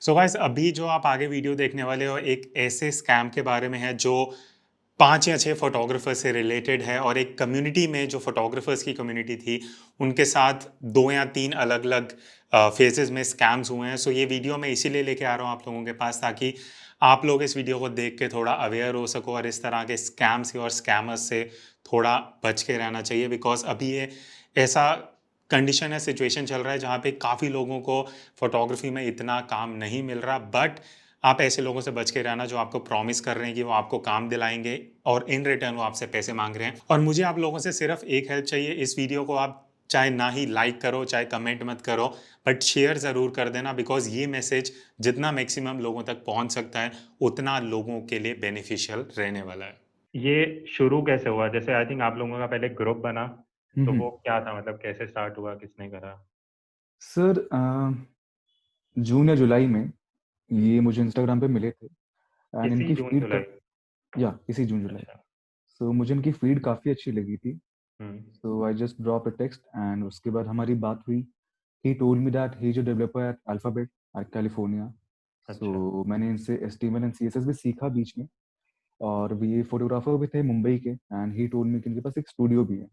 So guys अभी जो आप आगे वीडियो देखने वाले हो एक ऐसे स्कैम के बारे में है जो 5 या 6 फोटोग्राफर्स से रिलेटेड है और एक कम्युनिटी में जो फोटोग्राफर्स की कम्युनिटी थी, उनके साथ 2 या 3 अलग-अलग फेजेज़ में स्कैम्स हुए हैं। सो ये वीडियो मैं इसीलिए लेके आ रहा हूँ आप लोगों के पास ताकि आप लोग इस वीडियो को देख के थोड़ा अवेयर हो सको और इस तरह के स्कैम से और स्कैमर्स से थोड़ा बच के रहना चाहिए बिकॉज़ अभी ये ऐसा कंडीशन है, सिचुएशन चल रहा है जहाँ पे काफ़ी लोगों को फ़ोटोग्राफ़ी में इतना काम नहीं मिल रहा बट आप ऐसे लोगों से बच के रहना जो आपको प्रॉमिस कर रहे हैं कि वो आपको काम दिलाएँगे और इन रिटर्न वो आपसे पैसे माँग रहे हैं। और मुझे आप लोगों से सिर्फ़ एक हेल्प चाहिए, इस वीडियो को आप चाहे ना ही लाइक करो, चाहे कमेंट मत करो, बट शेयर ज़रूर कर देना बिकॉज़ ये मैसेज जितना मैक्सिमम लोगों तक पहुँच सकता है, उतना लोगों के लिए बेनिफिशियल रहने वाला है। ये शुरू कैसे हुआ? जैसे आई थिंक आप लोगों का पहले ग्रुप बना, हुँ, तो हुँ। वो क्या था मतलब कैसे स्टार्ट हुआ, किसने करा? सर जून या जुलाई में ये मुझे इंस्टाग्राम पे मिले थे एंड इसी इनकी फीड जून-जुलाई? इसी जून-जुलाई। अच्छा। सो मुझे इनकी फीड काफ़ी अच्छी लगी थी। हुँ। So I just drop a text and उसके बाद हमारी बात हुई। He told me that he is a developer at Alphabet at California. अच्छा। सो मैंने इनसे एचटीएमएल एंड सीएसएस भी सीखा बीच में और ये फोटोग्राफर भी थे मुंबई के एंड ही टोल्ड मी कि इनके पास एक स्टूडियो भी है।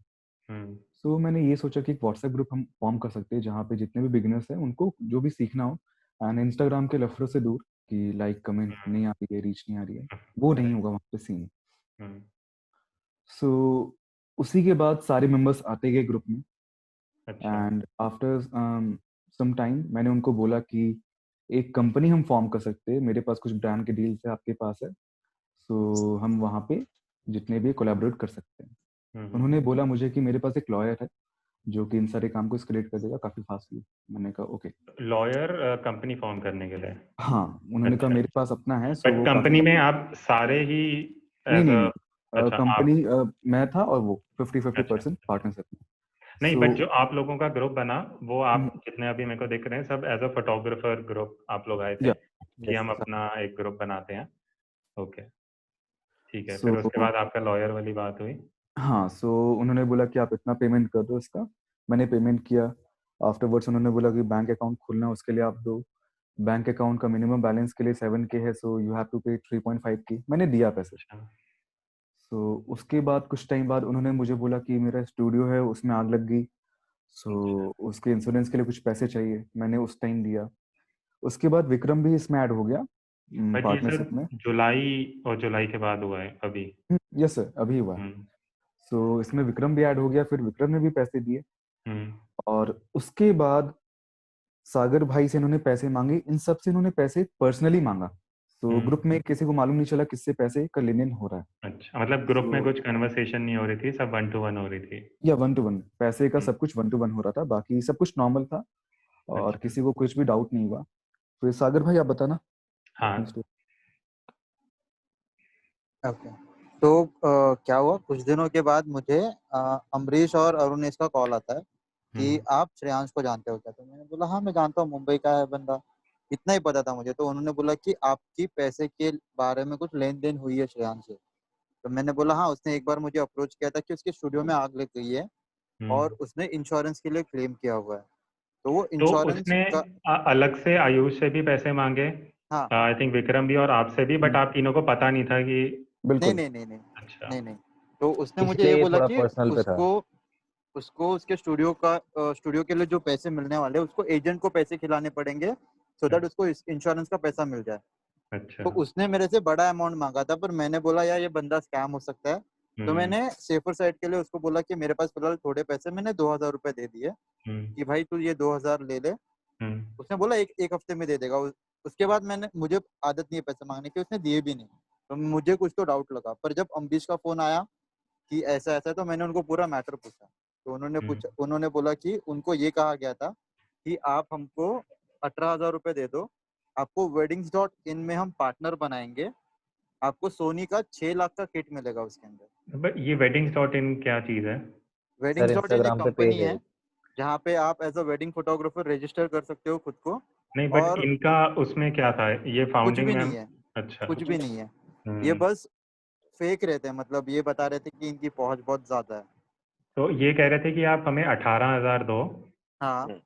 हुँ। सो मैंने ये सोचा कि एक व्हाट्सएप ग्रुप हम फॉर्म कर सकते हैं जहाँ पे जितने भी बिगिनर्स हैं उनको जो भी सीखना हो एंड इंस्टाग्राम के लफड़ों से दूर कि लाइक कमेंट हुँ। नहीं आ रही है, रीच नहीं आ रही है, वो नहीं राइट। होगा वहाँ पे सीन। हुँ। सो उसी के बाद सारे मेंबर्स आते गए ग्रुप में अच्छा। एंड आफ्टर सम टाइम मैंने उनको बोला कि एक कंपनी हम फॉर्म कर सकते हैं, मेरे पास कुछ ब्रांड के डील्स है, आपके पास है, सो हम वहाँ पे जितने भी कोलैबोरेट कर सकते हैं। हुँ, हुँ। उन्होंने बोला मुझे कि मेरे पास एक लॉयर है जो कि इन सारे काम को एस्केलेट कर देगा काफ़ी फास्टली। मैंने कहा ओके। लॉयर कंपनी फ़ॉर्म करने के लिए? हाँ, उन्होंने कहा अच्छा। मेरे पास अपना है सो बट वो काफ़ी कंपनी में आप सारे ही नहीं, एज़ नहीं, अ नहीं। अच्छा आप कंपनी मैं था और वो 50-50% अच्छा, अच्छा। पार्टनरशिप में। नहीं सो बट जो आप लोगों का ग्रुप बना, वो हुँ, आप जितने अभी मेरे को दिख रहे हैं सब एज़ अ फोटोग्राफर ग्रुप आप लोग आए थे, या कि यस हम सा अपना एक ग्रुप बनाते हैं। ओके, ठीक है। सो फिर उसके बाद आपका लॉयर वाली बात हुई? हाँ, सो उन्होंने बोला कि आप इतना पेमेंट कर दो इसका। मैंने पेमेंट किया। आफ्टरवर्ड्स उन्होंने बोला कि बैंक अकाउंट खोलना है उसके लिए आप दो। बैंक अकाउंट का मिनिमम बैलेंस के लिए 7K है सो यू हैव टू पे 3.5K मैंने दिया पैसे। अच्छा। सो उसके बाद कुछ टाइम बाद उन्होंने मुझे बोला कि मेरा स्टूडियो है उसमें आग लग गई। अच्छा। सो उसके इंश्योरेंस के लिए कुछ पैसे चाहिए, मैंने उस टाइम दिया। उसके बाद विक्रम भी इसमें ऐड हो गया बट ये पार्टनरशिप सब में। जुलाई और जुलाई के बाद हुआ है अभी? यस सर, अभी हुआ है। हुँ। सो इसमें विक्रम भी ऐड हो गया, फिर विक्रम ने भी पैसे दिए हुँ। और उसके बाद सागर भाई से इन्होंने पैसे माँगे, इन सब से इन्होंने पैसे पर्सनली माँगा। तो हुँ। ग्रुप में किसी को मालूम नहीं चला किससे पैसे का लेन-देन हो रहा है। अच्छा, मतलब ग्रुप में सो कुछ कन्वर्सेशन नहीं हो रही थी, सब वन टू वन हो रही थी? या 1 टू 1 पैसे का हुँ। सब कुछ 1 टू 1 हो रहा था, बाकी सब कुछ नॉर्मल था और अच्छा। किसी को कुछ भी डाउट नहीं हुआ। फिर सागर भाई आप बताना हाँ। अपनी स्टोरी। ओके। तो क्या हुआ कुछ दिनों के बाद मुझे अमरीश और अरुणेश का कॉल आता है हुँ। कि आप श्रेयांश को जानते हो क्या? तो मैंने बोला हाँ, मैं जानता हूँ, मुंबई का है बंदा। इतना ही पता था मुझे। तो उन्होंने बोला कि आपकी पैसे के बारे में कुछ लेन-देन हुई है श्रेयांश से। तो मैंने बोला हाँ, उसने एक बार मुझे अप्रोच किया था कि उसके स्टूडियो में आग लग गई है हुँ। और उसने इंश्योरेंस के लिए क्लेम किया हुआ है। तो वो तो इंश्योरेंस उसने का अलग से आयुष से भी पैसे माँगे, हाँ। आई थिंक विक्रम भी और आपसे भी, बट हुँ, आप तीनों को पता नहीं था कि नहीं, बिल्कुल। नहीं, नहीं, नहीं। अच्छा। नहीं, नहीं। तो उसने मुझे इसलिए ये ये बोला थोड़ा कि पर्सनल पे था। उसको उसको उसके स्टूडियो के लिए जो पैसे मिलने वाले हैं, उसको एजेंट को पैसे खिलाने पड़ेंगे सो दैट उसको इंश्योरेंस का पैसा मिल जाए। अच्छा। तो उसने मेरे से बड़ा अमाउंट मांगा था, पर मैंने बोला यार ये बंदा स्कैम हो सकता है। तो हुँ। मैंने सेफर साइड के लिए उसको बोला कि मेरे पास फिलहाल थोड़े पैसे, मैंने 2000 रुपए दे दिए हुँ। कि भाई तू ये 2000 ले ले। हुँ। उसने बोला एक हफ्ते में दे देगा। उसके बाद मुझे आदत नहीं है पैसे मांगने की, उसने दिए भी नहीं। तो मुझे कुछ तो डाउट लगा, पर जब अम्बरीश का फोन आया कि ऐसा-ऐसा है, तो मैंने उनको पूरा मैटर पूछा। तो हुँ। उन्होंने बोला कि उनको ये कहा गया था कि आप हमको 18,000 रुपए दे दो, आपको वेडिंग्स डॉट इन में हम पार्टनर बनाएँगे, आपको सोनी का 6 लाख का किट मिलेगा उसके अंदर। बट ये वेडिंग्स डॉट इन क्या चीज़ है? वेडिंग्स सर डॉट इन एक इंस्टाग्राम पे कंपनी पेज है है, एक। जहाँ पे आप as a wedding photographer register कर सकते हो खुद को नहीं बट और इनका उसमें क्या था? ये कुछ फाउंडिंग भी नहीं मेम है, अच्छा। कुछ भी नहीं है। ये हुँ। बस फेक रहते हैं, मतलब ये बता रहे थे कि इनकी पहुँच बहुत ज़्यादा है। तो ये कह रहे थे कि आप हमें 18,000 दो, हाँ, हुँ।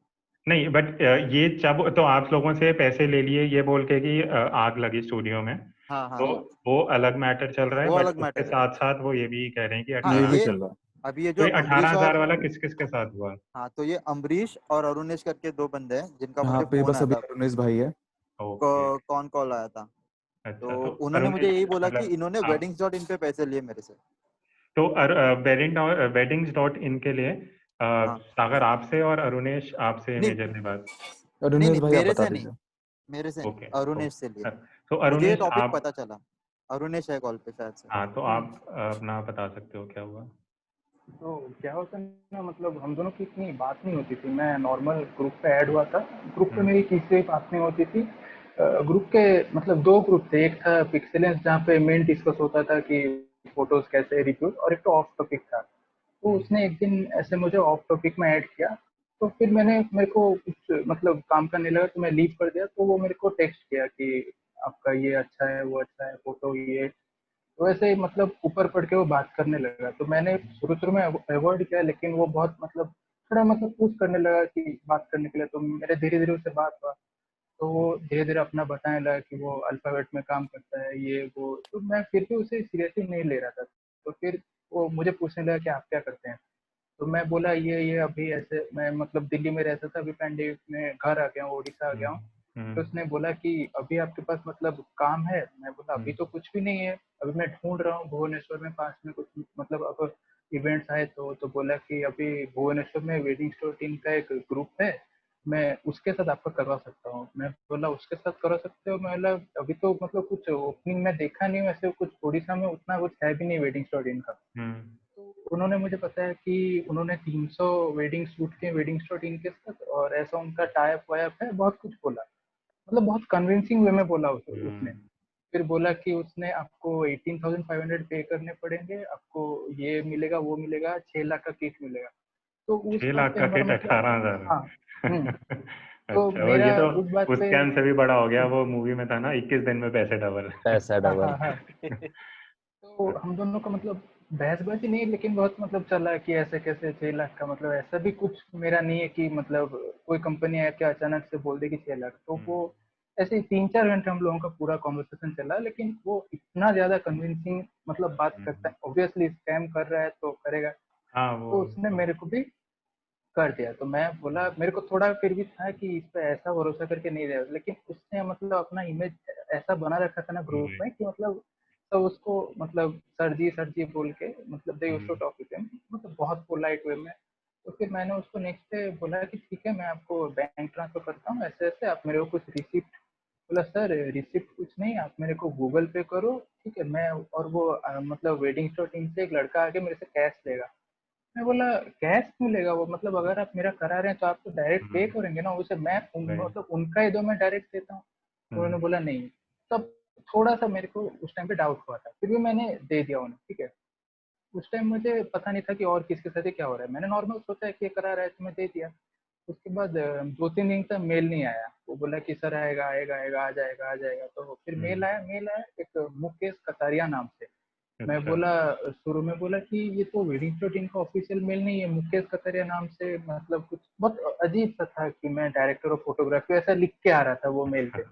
नहीं बट ये जब तो आप लोगों से पैसे ले लिए ये बोल के कि आग लगी स्टूडियो में, हाँ हाँ तो हाँ, वो अलग मैटर चल रहा है, वो बट अलग उसके मैटर है। साथ साथ वो ये भी कह रहे हैं कि हाँ ये भी 18। ये, चल रहा है। अभी ये तो जो ये अम्बरीश 18,000 और, वाला किस किस के साथ हुआ? हाँ तो ये अम्बरीश और अरुणेश करके दो बंदे हैं जिनका यहाँ मुझे पे फोन बस आया अभी था। अरुणेश भाई है। ओके। कौन कॉल आया था, अच्छा, तो तो उन्होंने मुझे अरुणेश यही बोला कि मतलब इन्होंने आप, वेडिंग्स डॉट इन पे पैसे लिए मेरे से। तो वेडिंग्स डॉट इन के लिए हाँ, सागर आपसे और अरुणेश आपसे नहीं मेजरली बात। नहीं अरुणेश नहीं, भाई आप मेरे बता से नहीं, दीजिए। मेरे से नहीं, ओके अरुणेश से लिए। ओके। तो मुझे ये अरुणेश टॉपिक आप, पता चला, अरुणेश है कॉल पे शायद से। हाँ तो आप अपना बता सकते हो क्या हुआ? तो क्या होता है ना, मतलब हम दोनों की इतनी बात नहीं होती थी। मैं नॉर्मल ग्रुप पे ऐड हुआ था, ग्रुप पे मेरी किसी से भी बात नहीं होती थी। ग्रुप के मतलब दो ग्रुप थे, एक था पिक्सेलेंस जहाँ पे मेन डिस्कस होता था कि फोटोज कैसे रिव्यू, और एक तो ऑफ टॉपिक था। तो उसने एक दिन ऐसे मुझे ऑफ टॉपिक में ऐड किया, तो फिर मेरे को कुछ मतलब काम करने लगा तो मैं लीव कर दिया। तो वो मेरे को टेक्स्ट किया कि आपका ये अच्छा है, वो अच्छा है, फोटो ये। तो ऐसे ही मतलब ऊपर पढ़ के वो बात करने लगा, तो मैंने शुरू शुरू में अवॉइड किया, लेकिन वो बहुत मतलब थोड़ा मतलब पुश करने लगा कि बात करने के लिए। तो मेरे धीरे धीरे उससे बात हुआ, तो वो धीरे धीरे अपना बताने लगा कि वो अल्फाबेट में काम करता है, ये वो। तो मैं फिर भी उसे सीरियसली नहीं ले रहा था। तो फिर वो मुझे पूछने लगा कि आप क्या करते हैं। तो मैं बोला ये अभी ऐसे, मैं मतलब दिल्ली में रहता था, अभी पैंडेमिक में घर आ गया हूँ, उड़ीसा आ गया हूँ। तो उसने बोला कि अभी आपके पास मतलब काम है। मैं बोला अभी तो कुछ भी नहीं है, अभी मैं ढूंढ रहा हूँ भुवनेश्वर में पास में कुछ, मतलब अब इवेंट्स आए तो बोला कि अभी भुवनेश्वर में वेडिंग स्टोर टीम का एक ग्रुप है, मैं उसके साथ आपका करवा सकता हूँ। मैं बोला उसके साथ करवा सकते हो? मैं बोला अभी तो मतलब कुछ ओपनिंग में देखा नहीं, वैसे कुछ उड़ीसा में उतना कुछ है भी नहीं वेडिंग स्टोर टीम का। तो उन्होंने मुझे बताया कि उन्होंने 300 वेडिंग शूट के वेडिंग शूट इनके साथ, और ऐसा उनका टाइप वाइप है, बहुत कुछ बोला। मतलब बहुत कन्विंसिंग वे में बोला उसने। फिर बोला कि उसने आपको 18,500 पे करने पड़ेंगे, आपको ये मिलेगा वो मिलेगा, 6 लाख का किट मिलेगा। तो उस 6 बात लाख पे का हमारा किट मतलब, 18,000 हाँ। हम्म। तो अच्छा, और ये मेरा तो उस बात उस पे, स्कैम से भी बड़ा हो गया, वो मूवी में था ना, 21 दिन में पैसे डबल। पैसा हाँ डबल। हाँ हाँ। तो हम दोनों का मतलब बहसबाजी नहीं, लेकिन बहुत मतलब चला कि ऐसे कैसे 6 लाख का, मतलब ऐसा भी कुछ मेरा नहीं है कि मतलब कोई कंपनी आके अचानक से बोल दे कि 6 लाख। तो वो ऐसे ही 3-4 घंटे हम लोगों का पूरा कॉन्वर्सेशन चला, लेकिन वो इतना ज्यादा कन्विंसिंग मतलब बात करता है, ऑब्वियसली स्कैम कर रहा है तो करेगा। हाँ वो तो उसने मेरे को भी कर दिया। तो मैं बोला, मेरे को थोड़ा फिर भी था कि इस पे ऐसा भरोसा करके नहीं रहा, लेकिन उसने मतलब अपना इमेज ऐसा बना रखा था ना ग्रुप में कि मतलब सब उसको मतलब सर जी बोल के, मतलब they used to talk with him, मतलब बहुत पोलाइट वे में। तो फिर मैंने उसको नेक्स्ट डे बोला कि ठीक है, मैं आपको बैंक ट्रांसफर करता हूँ, ऐसे ऐसे आप मेरे को कुछ रिसिप्ट। बोला सर रिसिप्ट कुछ नहीं, आप मेरे को गूगल पे करो, ठीक है। मैं और वो मतलब वेडिंग स्टोर टीम से एक लड़का आके मेरे से कैश लेगा। मैं बोला कैश क्यों लेगा वो, मतलब अगर आप मेरा करा रहे हैं तो आप तो डायरेक्ट पे करेंगे ना, उसे मैं राइट। मतलब उनका ही दो मैं डायरेक्ट देता हूँ। उन्होंने बोला नहीं। तब थोड़ा सा मेरे को उस टाइम पे डाउट हुआ था, फिर भी मैंने दे दिया उन्हें, ठीक है। उस टाइम मुझे पता नहीं था कि और किसके साथ ही क्या हो रहा है, मैंने नॉर्मल सोचा है कि ये करा रहा है तो मैं दे दिया। उसके बाद 2-3 दिन तक मेल नहीं आया, वो बोला कि सर आएगा आएगा आएगा, आ जाएगा आ जाएगा। तो फिर मेल आया एक मुकेश कतारिया नाम से। मैं अच्छा। बोला, शुरू में बोला कि ये तो वेडिंग शूट इनका ऑफिशियल मेल नहीं है, मुकेश कतरिया नाम से, मतलब कुछ बहुत अजीब सा था कि मैं डायरेक्टर ऑफ फोटोग्राफी ऐसा लिख के आ रहा था वो मेल पे,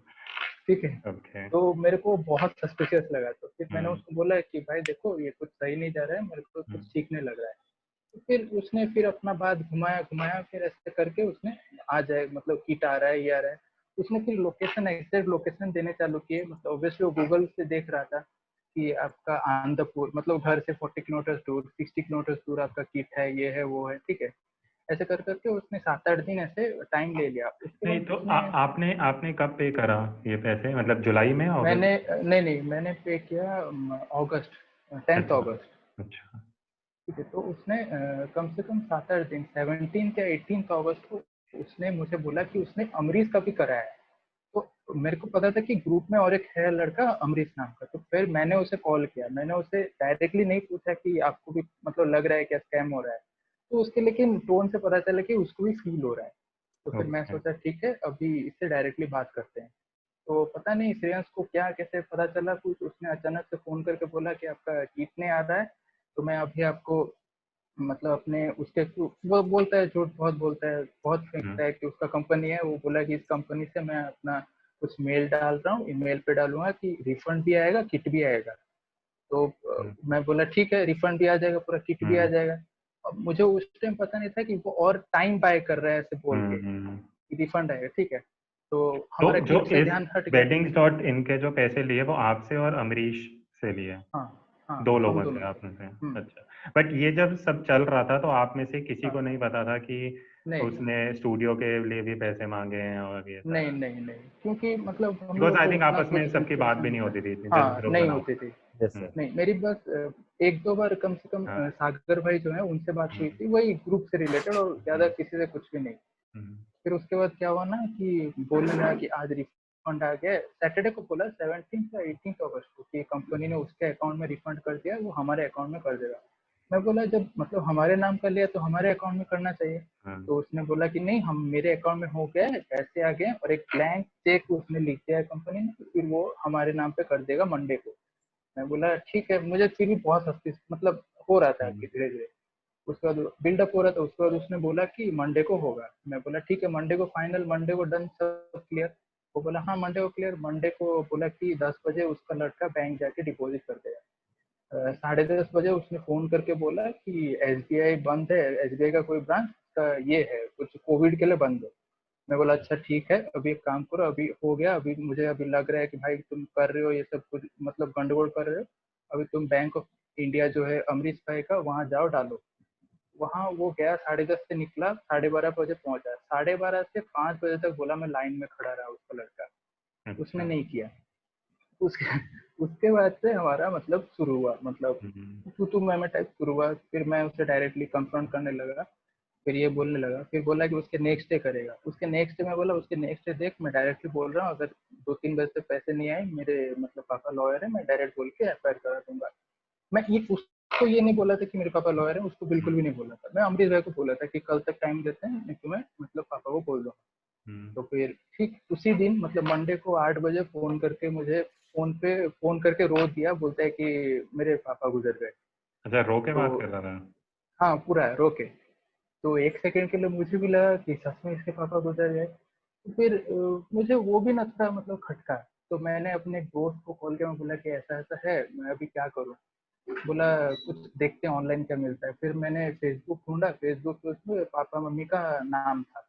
ठीक है। ओके। तो मेरे को बहुत सस्पिशियस लगा, तो फिर मैंने उसको बोला कि भाई देखो ये कुछ सही नहीं जा रहा है, मेरे को कुछ सीखने लग रहा है। तो फिर उसने फिर अपना बात घुमाया घुमाया, फिर ऐसे करके उसने आ जाए मतलब किट आ रहा है ये आ रहा है। उसने फिर लोकेशन, एग्जैक्ट लोकेशन देने चालू किए, मतलब ऑब्वियसली वो गूगल से देख रहा था कि आपका आनंदपुर, मतलब घर से 40 किलोमीटर दूर, 60 किलोमीटर दूर आपका किट है, ये है वो है, ठीक है। ऐसे कर करके उसने 7-8 दिन ऐसे टाइम ले लिया। उसके नहीं बाद तो उसने, आपने आपने कब पे करा ये पैसे, मतलब जुलाई में, मैंने, अगस्त? नहीं मैंने पे किया अगस्त, 10th अच्छा अगस्त, अच्छा। ठीक है। तो उसने कम से कम 7-8 दिन, 17 या 18 अगस्त को उसने मुझे बोला कि उसने अमरीश का भी कराया है। तो मेरे को पता था कि ग्रुप में और एक है लड़का अमरीश नाम का। तो फिर मैंने उसे कॉल किया, मैंने उसे डायरेक्टली नहीं पूछा कि आपको भी मतलब लग रहा है क्या स्कैम हो रहा है। तो उसके लेकिन टोन से पता चला कि उसको भी फील हो रहा है। तो फिर मैं ओके। सोचा ठीक है, अभी इससे डायरेक्टली बात करते हैं। तो पता नहीं श्रेयांश को क्या कैसे पता चला, कुछ उसने अचानक से फोन करके बोला कि आपका किट नहीं आ रहा है, तो मैं अभी आपको मतलब अपने उसके वो बोलता है, झूठ बहुत बोलता है, बहुत हम्म, फेंकता है कि उसका कंपनी है। वो बोला कि इस कंपनी से मैं अपना कुछ मेल डाल रहा हूँ, ईमेल पे डालूंगा कि रिफंड भी आएगा, किट भी आएगा। तो हम्म, मैं बोला ठीक है, रिफंड भी आ जाएगा, पूरा किट भी आ हम्म, जाएगा। अब मुझे उस टाइम पता नहीं था कि वो और टाइम बाय कर रहा है ऐसे बोल के हम्म। कि रिफंड आएगा, ठीक है। तो तो हमारा जो किट से इस ध्यान हट गया। वेडिंग डॉट इनके जो पैसे लिए वो आपसे और अमरीश से लिए, हाँ हाँ, दो हम लोगों दोनों से से। आप में से? हम्म। अच्छा, बट ये जब सब चल रहा था तो आप में से किसी को हाँ, नहीं पता था कि नहीं उसने स्टूडियो के लिए भी पैसे मांगे हैं और ये नहीं सारा? नहीं नहीं, क्योंकि मतलब हम बिकॉज लोग आई को थिंक उतना आपस में कुछ सबकी बात इंटरेस्ट भी नहीं नहीं था। होती थी जब हाँ, ग्रुप नहीं बना हुआ होती था। थी। यस हम्म, सर। नहीं, मेरी बस एक दो बार कम से कम हाँ, सागर भाई जो है उनसे बात हुई हम्म, थी, वही ग्रुप से रिलेटेड, और ज्यादा हम्म, किसी से कुछ भी नहीं। हम्म, फिर उसके बाद क्या हुआ ना कि बोलने लगा कि आज रिफंड आ गया है। सैटरडे को बोला 17 या 18 अगस्त को कि कंपनी ने उसके अकाउंट में रिफंड कर दिया, वो हमारे अकाउंट में कर देगा। मैं बोला जब मतलब हमारे नाम का लिया तो हमारे अकाउंट में करना चाहिए। हाँ, तो उसने बोला कि नहीं, हम मेरे अकाउंट में हो गया है, पैसे आ गए हैं, और एक ब्लैंक चेक उसने लिख दिया है कंपनी ने, फिर वो हमारे नाम पे कर देगा मंडे को। मैं बोला ठीक है, मुझे फिर भी बहुत सस्ती मतलब हो रहा था कि हम्म, धीरे धीरे। उसके बाद बिल्डअप हो रहा था। उसके बाद उसने बोला कि मंडे को होगा। मैं बोला ठीक है, मंडे को फाइनल, मंडे को डन, सब क्लियर। वो बोला हाँ मंडे को क्लियर। मंडे को बोला कि 10 बजे उसका लड़का बैंक जाके डिपॉजिट कर देगा। 10:30 बजे उसने फोन करके बोला कि एसबीआई बंद है, एसबीआई का कोई ब्रांच का ये है कुछ कोविड के लिए बंद है। मैं बोला अच्छा ठीक है, अभी एक काम करो, अभी हो गया, अभी मुझे अभी लग रहा है कि भाई तुम कर रहे हो ये सब कुछ मतलब गंडगोल कर रहे हो। अभी तुम बैंक ऑफ इंडिया जो है अमरीश भाई का, वहां जाओ डालो। वहां वो गया, 10:30 से निकला, 12:30 बजे पहुंचा। 12:30 से 5 बजे तक बोला मैं लाइन में खड़ा रहा उसका लड़का। उसने अच्छा, नहीं किया। उसके उसके बाद से हमारा मतलब शुरू हुआ, मतलब हम्म, तू मैं टाइप शुरू हुआ। फिर मैं उसे डायरेक्टली कंफ्रंट करने लगा। फिर ये बोलने लगा, फिर बोला कि उसके नेक्स्ट डे करेगा। उसके नेक्स्ट डे मैं बोला उसके नेक्स्ट डे देख, मैं डायरेक्टली बोल रहा हूँ, अगर 2-3 बजे तक पैसे नहीं आए, मेरे मतलब पापा लॉयर है, मैं डायरेक्ट बोल के एफआईआर करा दूंगा। मैं ये उसको ये नहीं बोला था कि मेरे पापा लॉयर है, उसको बिल्कुल भी नहीं बोला था। मैं अमरीश भाई को बोला था कि कल तक टाइम देते हैं, नहीं तो मैं मतलब पापा को बोल दूंगा। हम्म। तो फिर ठीक उसी दिन मतलब मंडे को 8 बजे फोन करके मुझे फोन करके रो दिया। बोलता है कि मेरे पापा गुजर गए। अच्छा, रो के तो बात कर रहा था? हाँ, पूरा रो के। तो एक सेकंड के लिए मुझे भी लगा कि सच में इसके पापा गुजर गए। तो फिर मुझे वो भी ना थोड़ा मतलब खटका। तो मैंने अपने दोस्त को कॉल किया, मैं बोला कि ऐसा ऐसा है, मैं अभी क्या करूँ। बोला कुछ देखते हैं ऑनलाइन क्या मिलता है। फिर मैंने फेसबुक ढूंढा, फेसबुक पे उसमें पापा मम्मी का नाम था।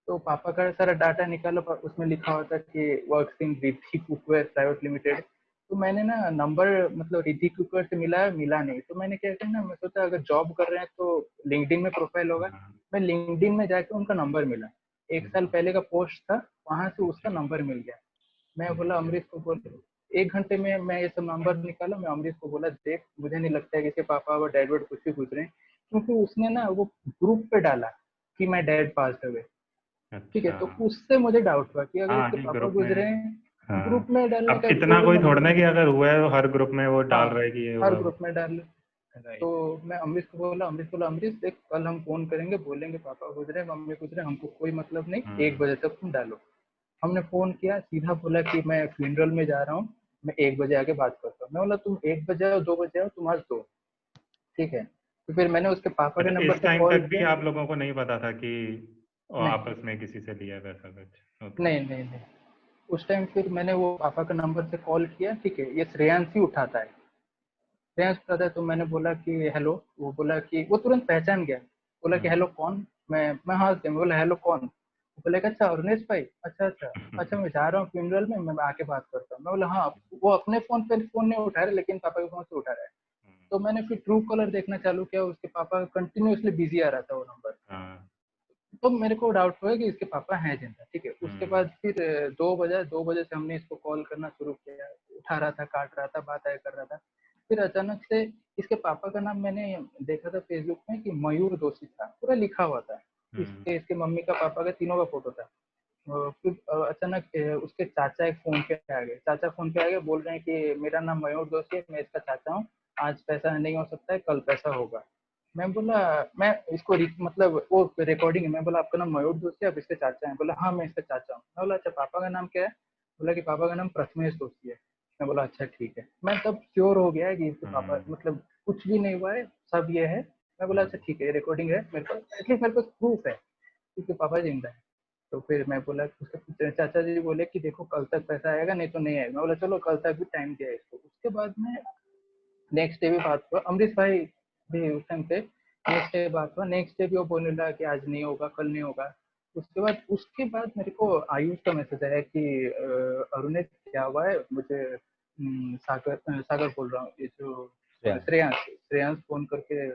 तो पापा का सारा डाटा निकाला, पर उसमें लिखा हुआ था कि works in Riddhi cookware private limited. तो मैंने ना नंबर मतलब रिद्धि कुकवेयर से मिला नहीं। तो मैंने क्या किया ना, मैं सोचा अगर जॉब कर रहे हैं तो लिंक्डइन में प्रोफाइल होगा। हाँ, मैं लिंक्डइन में जाके उनका नंबर मिला, 1 साल हम्म, पहले का पोस्ट था, वहां से उसका अच्छा, नंबर मिल गया। मैं बोला अच्छा, अमरीश को बोल, 1 घंटे में मैं ये सब नंबर निकाला। मैं अमरीश को बोला देख, मुझे नहीं लगता है कि इसके पापा और डैड वर्ड कुछ भी गुजरे, क्योंकि उसने ना वो ग्रुप पे डाला कि मैं डैड पास हुए। ठीक है, अच्छा। तो उससे मुझे डाउट हुआ कि अगर हाँ, इसके नहीं, पापा ग्रुप में। गुजरे हैं, हाँ, ग्रुप में डालने अब का इतना कोई कोई थोड़ा मतलब ना नहीं। कि अगर हुआ है तो हर ग्रुप में वो डाल हाँ, रहा है कि ये हर हुआ वो। ग्रुप में डाल। तो राइट। मैं अमरीश को बोला, अमरीश बोला अमरीश देख, कल हम फोन करेंगे, बोलेंगे पापा गुजरे मम्मी गुजरे, हमको कोई मतलब नहीं, हम्म, 1 बजे तक तुम डालो। हमने फोन किया, सीधा बोला कि मैं फ्यूनरल में जा रहा हूँ, मैं 1 बजे आके बात करता हूँ। मैं बोला तुम 1 बजे आओ, 2 बजे आओ, तुम आज दो। ठीक है। तो फिर मैंने उसके पापा के अच्छा, नंबर इस से टाइम कॉल तक भी किया। आप लोगों को नहीं पता था कि वो नहीं आपस में किसी से लिया है पैसा कुछ? ओके। नहीं नहीं नहीं, उस टाइम फिर मैंने वो पापा के नंबर से कॉल किया। ठीक है, ये श्रेयांश ही उठाता है। श्रेयांश उठाता है, तो मैंने बोला कि हेलो। वो बोला कि वो तुरंत पहचान गया। बोला कि हम्म, हेलो कौन। मैं हाँ मैं बोला हेलो कौन। वो बोला कि अच्छा अरुणेश भाई, अच्छा अच्छा। अच्छा मैं जा रहा हूँ फ्यूनरल में, मैं आके बात करता हूँ। मैं बोला हाँ। वो अपने फोन पे फोन नहीं उठा रहे, लेकिन पापा के फोन से उठा रहा है। तो मैंने फिर ट्रू कॉलर देखना चालू किया, उसके पापा कंटिन्यूअसली बिजी आ रहा था वो नंबर। हाँ, तो मेरे को डाउट हुआ कि इसके पापा हैं जिंदा। ठीक है, उसके हम्म, बाद फिर 2 बजे से हमने इसको कॉल करना शुरू किया। उठा रहा था, काट रहा था, बात आया कर रहा था। फिर अचानक से इसके पापा का नाम मैंने देखा था फेसबुक में कि मयूर दोषी था, पूरा लिखा हुआ था। हम्म, इसके मम्मी का पापा का तीनों का फोटो था। फिर अचानक उसके चाचा एक फोन पे आ गए। चाचा फोन पे आ गए, बोल रहे हैं कि मेरा नाम मयूर दोषी है, मैं इसका चाचा हूँ। आज पैसा नहीं हो सकता है, कल पैसा होगा। मैं बोला, मैं इसको मतलब वो रिकॉर्डिंग है। मैं बोला आपका नाम मयूर दोषी है, आप इसके चाचा हैं? बोला हाँ मैं इसका चाचा हूँ। मैं बोला अच्छा पापा का नाम क्या है? बोला कि पापा का नाम प्रथमेश दोषी है। मैं बोला अच्छा ठीक है। मैं तब श्योर हो गया कि इसके पापा हम्म, मतलब कुछ भी नहीं हुआ है, सब ये है। मैं बोला अच्छा ठीक है, ये रिकॉर्डिंग है, मेरे पास एटलीस्ट मेरे पास प्रूफ है क्योंकि पापा जिंदा है। तो फिर मैं बोला, उसके चाचा जी बोले कि देखो कल तक पैसा आएगा, नहीं तो नहीं आएगा। मैं बोला चलो कल तक भी टाइम दिया इसको। उसके बाद में नेक्स्ट डे भी बात हुआ, अमरीश भाई भी उस टाइम पे, नेक्स्ट डे बात हुआ, नेक्स्ट डे भी वो बोलने लगा कि आज नहीं होगा, कल नहीं होगा। उसके बाद मेरे को आयुष का मैसेज आया कि अरुण क्या हुआ है, मुझे सागर बोल रहा हूँ, ये जो श्रेयांश फोन करके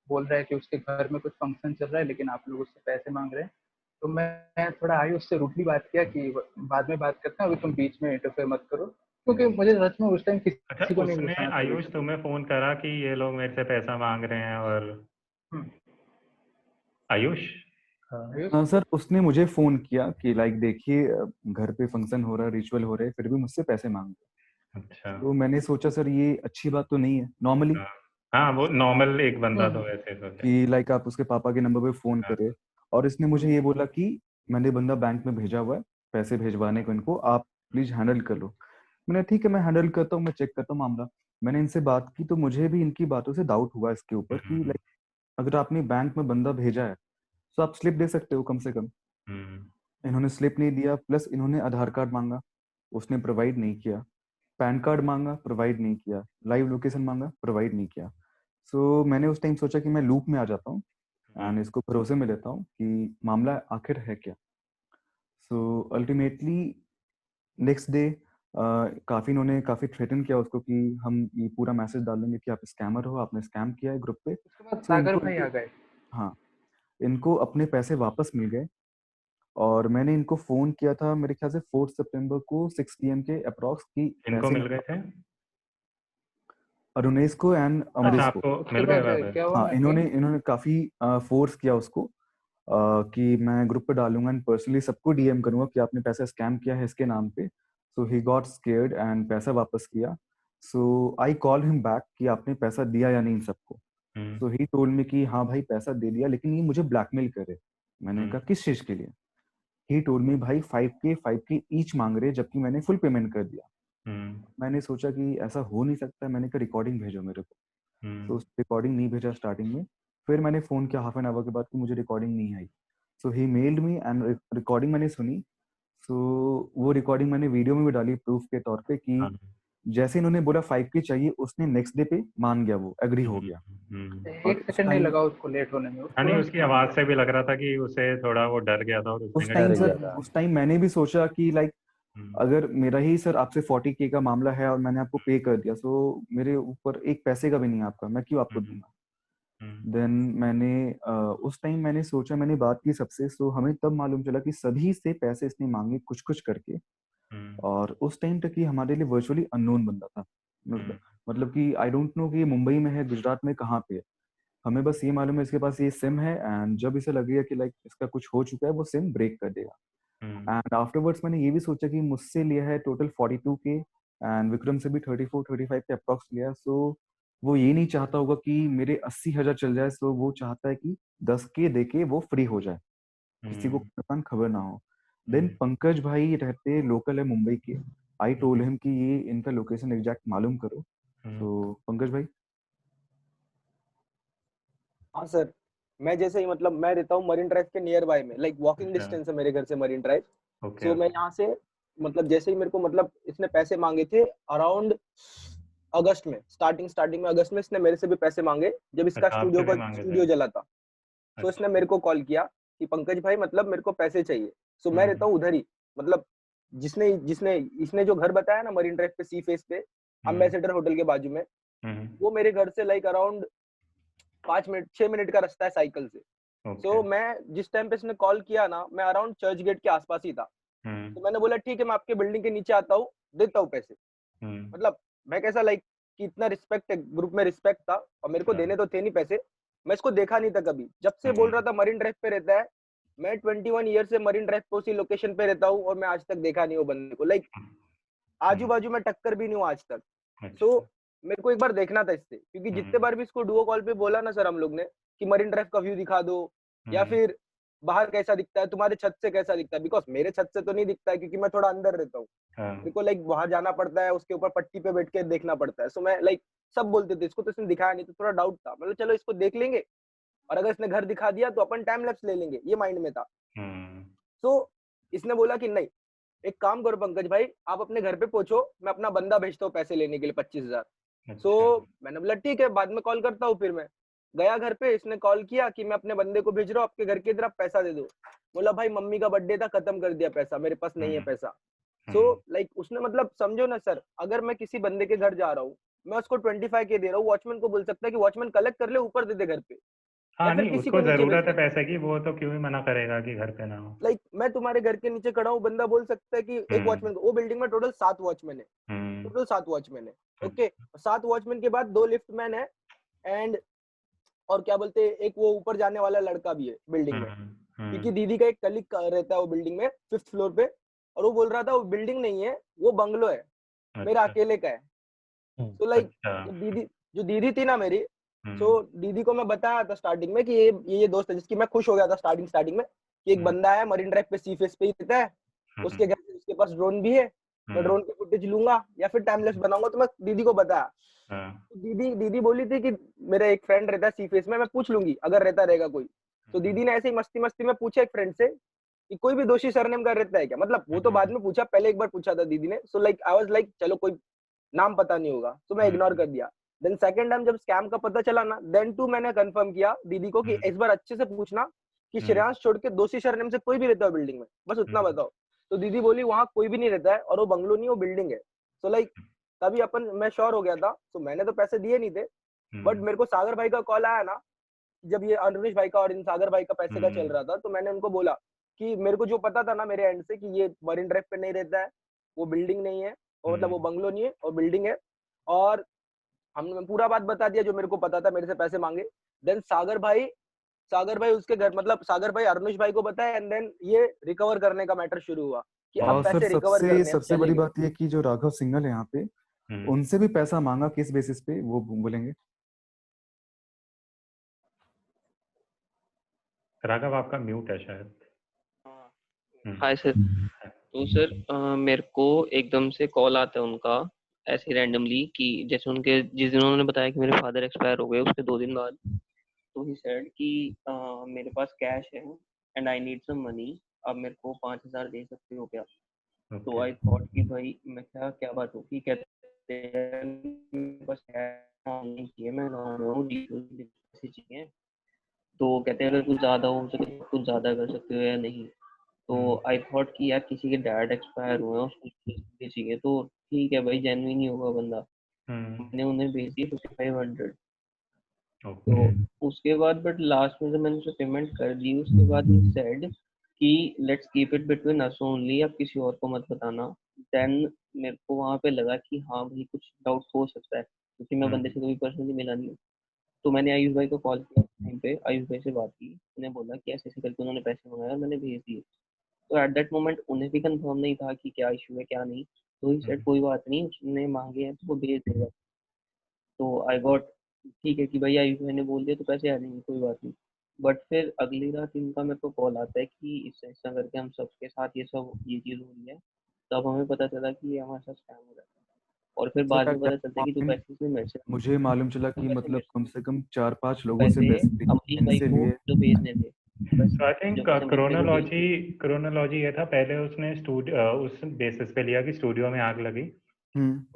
बोल रहा है कि उसके घर में कुछ फंक्शन चल रहा है लेकिन आप लोग उससे पैसे मांग रहे हैं। तो मैं थोड़ा आयुष से रूडली बात किया कि बाद में बात करते हैं, अभी तुम बीच में इंटरफेयर मत करो, क्योंकि मुझे सच में उस टाइम अच्छा, किसी को नहीं उसने घुसाना आयुष चाहिए। तुम्हें फोन करा कि ये लोग मेरे से पैसा मांग रहे हैं? और हम्म, आयुष? आयुष हाँ सर, उसने मुझे फोन किया कि लाइक देखिए घर पे फंक्शन हो रहा है, रिचुअल हो रहे हैं, फिर भी मुझसे पैसे मांग रहे अच्छा। हैं। तो मैंने सोचा सर ये अच्छी बात तो नहीं है नॉर्मली, हाँ, हाँ, वो नॉर्मल एक बंदा तो हम्म, वैसे सोचे। कि लाइक आप उसके पापा के नंबर पे फोन हाँ, करें। और इसने मुझे हम्म, ये बोला कि मैंने बंदा बैंक में भेजा हुआ है पैसे भेजवाने को, इनको आप प्लीज हैंडल कर लो। मैंने ठीक है, मैं हैंडल करता हूँ, मैं चेक करता हूँ मामला। मैंने इनसे बात की तो मुझे भी इनकी बातों से डाउट हुआ इसके ऊपर कि हम्म, लाइक अगर आपने बैंक में बंदा भेजा है तो आप स्लिप दे सकते हो कम से कम। हम्म, इन्होंने स्लिप नहीं दिया, प्लस इन्होंने आधार कार्ड मांगा, उसने प्रोवाइड नहीं किया। पैन कार्ड मांगा, प्रोवाइड नहीं किया। लाइव लोकेशन मांगा, प्रोवाइड नहीं किया। सो मैंने उस टाइम सोचा कि मैं लूप में आ जाता हूँ एंड इसको भरोसे में लेता हूँ कि मामला आखिर है क्या। सो अल्टीमेटली नेक्स्ट डे काफी इन्होंने काफी थ्रेटन किया उसको कि हम ये पूरा मैसेज डाल देंगे कि आप स्कैमर हो, आपने स्कैम किया है ग्रुप पे। उसके बाद सो सागर इनको भाई इनके, आ गए। हाँ, इनको अपने पैसे वापस मिल गए। और मैंने इनको फोन किया था मेरे ख्याल से 4 सितंबर को 6 PM के अप्रॉक्स की इनको पैसे मिल गए निकाल। थे? अरुणेश को एंड अच्छा, अमरीश को। आपको उसके मिल गए बाद वापस? क्या हुआ हाँ, ना कि इन्होंने इन्होंने काफी फोर्स किया उसको कि मैं ग्रुप पे डालूंगा एंड पर्सनली सबको DM करूंगा कि आपने पैसा स्कैम किया है इसके नाम पे। सो ही गॉट स्केयर्ड एंड पैसा वापस किया। सो आई कॉल हिम बैक कि आपने पैसा दिया या नहीं इन सबको। हम्म, सो ही टोल्ड मी कि हाँ भाई पैसा दे दिया, लेकिन ये मुझे ब्लैकमेल करे। मैंने हम्म, कहा किस चीज के लिए? ही टोल्ड मी भाई 5K ईच मांग रहे, जबकि मैंने फुल पेमेंट कर दिया। हम्म, मैंने सोचा कि ऐसा हो नहीं सकता, मैंने कहा रिकॉर्डिंग भेजो मेरे को। तो हम्म, उस रिकॉर्डिंग नहीं भेजा स्टार्टिंग में। फिर मैंने फोन किया हाफ एन आवर के बाद कि मुझे रिकॉर्डिंग नहीं आई। सो ही मेल्ड मी एंड रिकॉर्डिंग मैंने सुनी। सो वो रिकॉर्डिंग मैंने वीडियो में भी डाली प्रूफ के तौर पे कि हाँ, जैसे इन्होंने बोला 5K चाहिए, उसने नेक्स्ट डे पे मान गया, वो एग्री हो हम्म, गया। और एक उस सेकंड नहीं टाइम लगा उसको लेट होने में, वो हाँ, नहीं, तुरंत उसकी मान आवाज गया। से भी लग रहा था कि उसे थोड़ा वो डर गया था और उसने उस कहा टाइम डर सर, गया था। उस टाइम मैंने भी सोचा कि लाइक हम्म, अगर मेरा ही सर आपसे 40K का मामला है और मैंने आपको पे कर दिया, सो मेरे ऊपर एक पैसे का भी नहीं है आपका, मैं क्यों आपको हम्म, दूंगा? हम्म, देन मैंने उस टाइम मैंने सोचा, मैंने बात की सबसे, सो हमें तब मालूम चला कि सभी से पैसे इसने मांगे कुछ कुछ करके। हम्म, और उस टाइम तक ये हमारे लिए वर्चुअली अननोन बंदा था। हम्म, मतलब कि आई डोंट नो कि ये मुंबई में है, गुजरात में, कहाँ पे है। हमें बस ये मालूम है इसके पास ये सिम है एंड जब इसे लगेगा कि लाइक इसका कुछ हो चुका है, वो सिम ब्रेक कर देगा। हम्म, एंड आफ्टरवर्ड्स मैंने ये भी सोचा कि मुझसे लिया है टोटल 42K एंड विक्रम से भी 34-35 के अप्रॉक्स लिया। सो वो ये नहीं चाहता होगा कि मेरे 80,000 चल जाए। सो वो चाहता है कि 10K दे के वो फ्री हो जाए, किसी को हम्म, खबर ना हो। देन हम्म, पंकज भाई रहते लोकल है मुंबई के। आई टोल्ड हिम कि ये इनका लोकेशन एग्जैक्ट मालूम करो। हम्म, सो पंकज भाई, हाँ सर। मैं जैसे ही मतलब मैं रहता हूँ मरीन ड्राइव के नियर बाय में, लाइक वॉकिंग अच्छा, डिस्टेंस है मेरे घर से मरीन ड्राइव। ओके, सो मैं ओके, यहाँ से मतलब जैसे ही मेरे को मतलब इसने पैसे मांगे थे अराउंड अगस्त में, स्टार्टिंग में अगस्त में इसने मेरे से भी पैसे मांगे जब इसका अच्छा, आपसे भी मांगे थे? स्टूडियो जला था। सो इसने अच्छा, मेरे को कॉल किया कि पंकज भाई मतलब मेरे को पैसे चाहिए। सो मैं रहता हम्म, हूँ उधर ही, मतलब जिसने जिसने इसने जो घर बताया ना मरीन ड्राइव पे सी फेस पे, हम्म, अम्बेसडर होटल के बाजू में, हम्म, वो मेरे घर से लाइक अराउंड 5 मिनट 6 मिनट का रास्ता है साइकिल से। ओके, सो मैं जिस टाइम पे इसने कॉल किया ना, मैं अराउंड चर्च गेट के आसपास ही था। हम्म, तो मैंने बोला ठीक है, मैं आपके बिल्डिंग के नीचे आता हूँ, देता हूँ पैसे। हम्म, मतलब मैं कैसा लाइक कि इतना रिस्पेक्ट है, ग्रुप में रिस्पेक्ट था और मेरे को अच्छा, देने तो थे नहीं पैसे। मैं इसको देखा नहीं था कभी, जब से बोल रहा हम्म, था मरीन ड्राइव पे रहता है। मैं 21 ईयर से मरीन ड्राइव पे उसी लोकेशन पे रहता हूँ और मैं आज तक देखा नहीं वो बंदे को, लाइक आजू हम्म, बाजू में टक्कर भी नहीं हुआ आज तक। सो अच्छा, मेरे को एक बार देखना था इससे, क्योंकि जितने हम्म, बार भी इसको डुओ कॉल पे बोला ना सर हम लोग ने कि मरीन ड्राइव का व्यू दिखा दो, या हम्म, फिर बाहर कैसा दिखता है, तुम्हारे छत से कैसा दिखता है, बिकॉज मेरे छत से तो नहीं दिखता है क्योंकि मैं थोड़ा अंदर रहता हूँ। मेरे हाँ, को लाइक वहां जाना पड़ता है, उसके ऊपर पट्टी पे बैठ के देखना पड़ता है। सो मैं लाइक सब बोलते थे इसको, तो इसने दिखाया नहीं, तो थोड़ा डाउट था, मतलब चलो इसको देख लेंगे। और अगर इसने घर दिखा दिया तो अपन टाइम लैप्स ले लेंगे, ये माइंड में था। हम्म, तो इसने बोला कि नहीं, एक काम करो पंकज भाई, आप अपने घर पे पहुंचो, मैं अपना बंदा भेजता हूँ पैसे लेने के लिए 25,000। सो अच्छा, मैंने बोला ठीक है, बाद में कॉल करता हूँ। फिर मैं गया घर पे, इसने कॉल किया कि मैं अपने बंदे को भेज रहा हूँ आपके घर की तरफ, पैसा दे दो। बोला भाई मम्मी का बर्थडे था, खत्म कर दिया पैसा, मेरे पास नहीं है हम्म, पैसा। सो हम्म, लाइक उसने मतलब समझो ना सर, अगर मैं किसी बंदे के घर जा रहा हूँ, मैं उसको 25K दे रहा हूँ, वॉचमैन को बोल सकता है कि वॉचमैन कलेक्ट कर ले, ऊपर दे दे घर पे, या हाँ फिर नहीं, किसी उसको को नीचे भेज जरूरत है दे। पैसे की, वो तो क्यों ही मना करेगा कि घर पे ना हो। लाइक मैं तुम्हारे घर के नीचे खड़ा हूँ, बंदा बोल सकता है कि एक हम्म, वॉचमैन को, वो बिल्डिंग में टोटल 7 वॉचमैन है, हम्म, टोटल 7 वॉचमैन है। हम्म, ओके, 7 वॉचमैन के बाद 2 लिफ्टमैन है, एंड और क्या बोलते हैं, एक वो ऊपर जाने वाला लड़का भी है बिल्डिंग में, हम्म, क्योंकि दीदी का एक कलीग रहता है वो बिल्डिंग में 5th फ्लोर पे, और वो बोल रहा था वो बिल्डिंग नहीं है, वो बंगलो है, मेरा अच्छा, अकेले का है। तो लाइक अच्छा, जो दीदी थी ना मेरी, हम्म, तो दीदी को मैं बताया था स्टार्टिंग में कि ये दोस्त है, जिसकी मैं खुश हो गया था स्टार्टिंग में, कि एक हम्म, बंदा है मरीन ड्राइव पे, सी फेस पे ही रहता है, हम्म, उसके घर से उसके पास ड्रोन भी है, मैं हम्म, ड्रोन की फुटेज लूंगा या फिर टाइम लैप्स बनाऊंगा। तो मैं दीदी को बताया, हाँ, तो दीदी दीदी बोली थी कि मेरा एक फ्रेंड रहता है सी फेस में, मैं पूछ लूंगी अगर रहता रहेगा कोई। तो दीदी ने ऐसे ही मस्ती मस्ती में पूछा एक फ्रेंड से कि कोई भी दोषी सरनेम का रहता है क्या, मतलब वो तो बाद में पूछा, पहले एक बार पूछा था दीदी ने। So like I was like चलो कोई नाम पता नहीं होगा, तो मैं इग्नोर कर दिया। देन सेकंड टाइम जब स्कैम का पता चला ना, देन टू मैंने कंफर्म किया दीदी को कि इस बार अच्छे से पूछना कि श्रेयांश छोड़ के दोषी सरनेम से कोई भी रहता है बिल्डिंग में, बस उतना बताओ। तो दीदी बोली वहां कोई भी नहीं रहता है, और वो बंगलो नहीं, वो बिल्डिंग है। सो लाइक तभी अपन मैं श्योर हो गया था। तो मैंने तो पैसे दिए नहीं थे, बट मेरे को सागर भाई का कॉल आया ना, जब ये अनुनिश भाई का और इन सागर भाई का पैसे का चल रहा था, तो मैंने उनको बोला कि मेरे को जो पता था ना मेरे एंड से कि ये मरीन ड्राइव पे नहीं रहता है, वो बिल्डिंग नहीं है, और मतलब वो बंगलो नहीं है, और बिल्डिंग है। और हमने पूरा बात बता दिया जो मेरे को पता था, मेरे से पैसे मांगे। देन सागर भाई उसके घर, मतलब सागर भाई अनुनिश भाई को बताया, एंड देन ये रिकवर करने का मैटर शुरू हुआ कि अब और सर पैसे रिकवर सबसे करने हैं, सबसे बड़ी चलेगा। बात ये कि जो राघव सिंघल है यहाँ पे, उनसे भी पैसा मांगा, किस बेसिस पे वो बोलेंगे? राघव आपका म्यूट है शायद। Hi sir. तो सर मेरे को एकदम से कॉल आता है उनका, ऐसे रैंडमली, कि जैसे उनके जिस दिन उन्होंने बताया कि मेरे फादर एक्सपायर हो गए, उसके 2 दिन बाद, तो ही सेड कि मेरे पास कैश है and I need some money, आप मेरे को 5,000 दे सकते हो क्या? तो ओके, आई थॉट कि भाई मैं क्या बात होगी, कहते हैं मेरे पास कैश नहीं चाहिए, मैं पैसे चाहिए। तो कहते हैं अगर कुछ ज्यादा हो सके तो कुछ ज्यादा कर सकते हो या नहीं। तो आई थॉट कि यार किसी के डैड एक्सपायर हुए हैं, उसको पैसे चाहिए, तो ठीक है भाई, जेन्युइन ही होगा बंदा। मैंने उन्हें भेज दिए 5,500। ओके, तो उसके बाद बट लास्ट में जब मैंने उसे पेमेंट कर दी, उसके बाद ही सेड कि let's keep it between us only, आप किसी और को मत बताना। देन मेरे को वहां पे लगा कि हाँ भाई कुछ डाउट हो सकता है, क्योंकि मैं बंदे से कभी पर्सनली मिला नहीं हूँ। तो मैंने आयुष भाई को कॉल किया, टाइम पे आयुष भाई से बात की, उन्हें बोला कि ऐसे ऐसे करके उन्होंने पैसे मंगाए और मैंने भेज दिए। तो एट दैट मोमेंट उन्हें भी कंफर्म नहीं था कि क्या इशू है क्या नहीं। तो ही सेड कोई बात नहीं, उसने मांगे हैं तो वो भेज देगा। तो आई गॉट, ठीक है कि भाई आयुष भाई ने बोल दिया तो पैसे आ जाएंगे, कोई बात नहीं। बट फिर अगली रात इनका मेरे को कॉल आता है कि इस ऐसा करके हम सबके साथ ये चीज़ हो रही है। तब हमें पता चला कि ये हमारे साथ स्कैम हो रहा है। और फिर बाद सर में पता चलता है कि जो पैसे इसने मेरे से मुझे मालूम चला वो कि पैसे मतलब मेरे कम से कम 4-5 वो लोगों से पैसे पैसे अमरीश भाई इनसे को लिए। जो भेजने थे, बस तो आई जो थिंक पैसे अमरीश भाई को भेज क्रोनोलॉजी दिए। क्रोनोलॉजी ये था, पहले उसने उस बेसिस पे लिया कि स्टूडियो में आग लगी।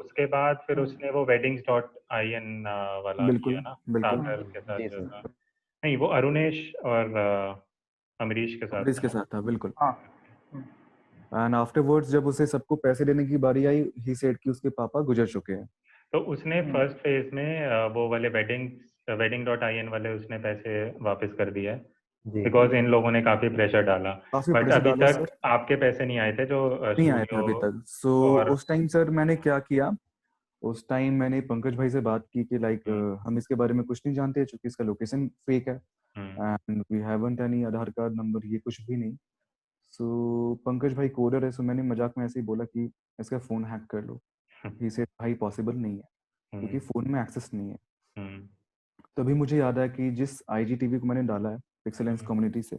उसके बाद फिर उसने वो weddings.in वाला बिल्कुल किया ना, बिल्कुल। सागर के साथ जी जो सर। था। नहीं, वो अरुणेश और अमरीश के साथ अमरीश था के ना। साथ था बिल्कुल। हाँ। एंड आफ्टरवर्ड्स जब उसे सबको पैसे देने की बारी आई, ही सेड कि उसके पापा गुजर चुके हैं। तो उसने फर्स्ट फेज में वो वाले wedding.in वाले उसने पैसे वापस कर दिए, बिकॉज इन लोगों ने काफी प्रेशर डाला। काफी बट प्रेशर अभी डाला तक सर, आपके पैसे नहीं आए थे जो नहीं आए थे स्टूडियो अभी तक। सो और उस टाइम सर मैंने क्या किया, उस टाइम मैंने पंकज भाई से बात की कि लाइक हम्म, हम इसके बारे में कुछ नहीं जानते क्योंकि इसका लोकेशन फेक है hmm, and we haven't any Aadhaar card number, ये कुछ भी नहीं। सो पंकज भाई कोडर है, सो मैंने मजाक में ऐसे ही बोला कि इसका फोन हैक कर लो। ही सेड भाई पॉसिबल नहीं है क्योंकि हम्म, फोन में एक्सेस नहीं है। हम्म, तभी मुझे याद आया कि जिस आईजीटीवी को मैंने डाला है पिक्सेलेंस हम्म, कम्युनिटी से,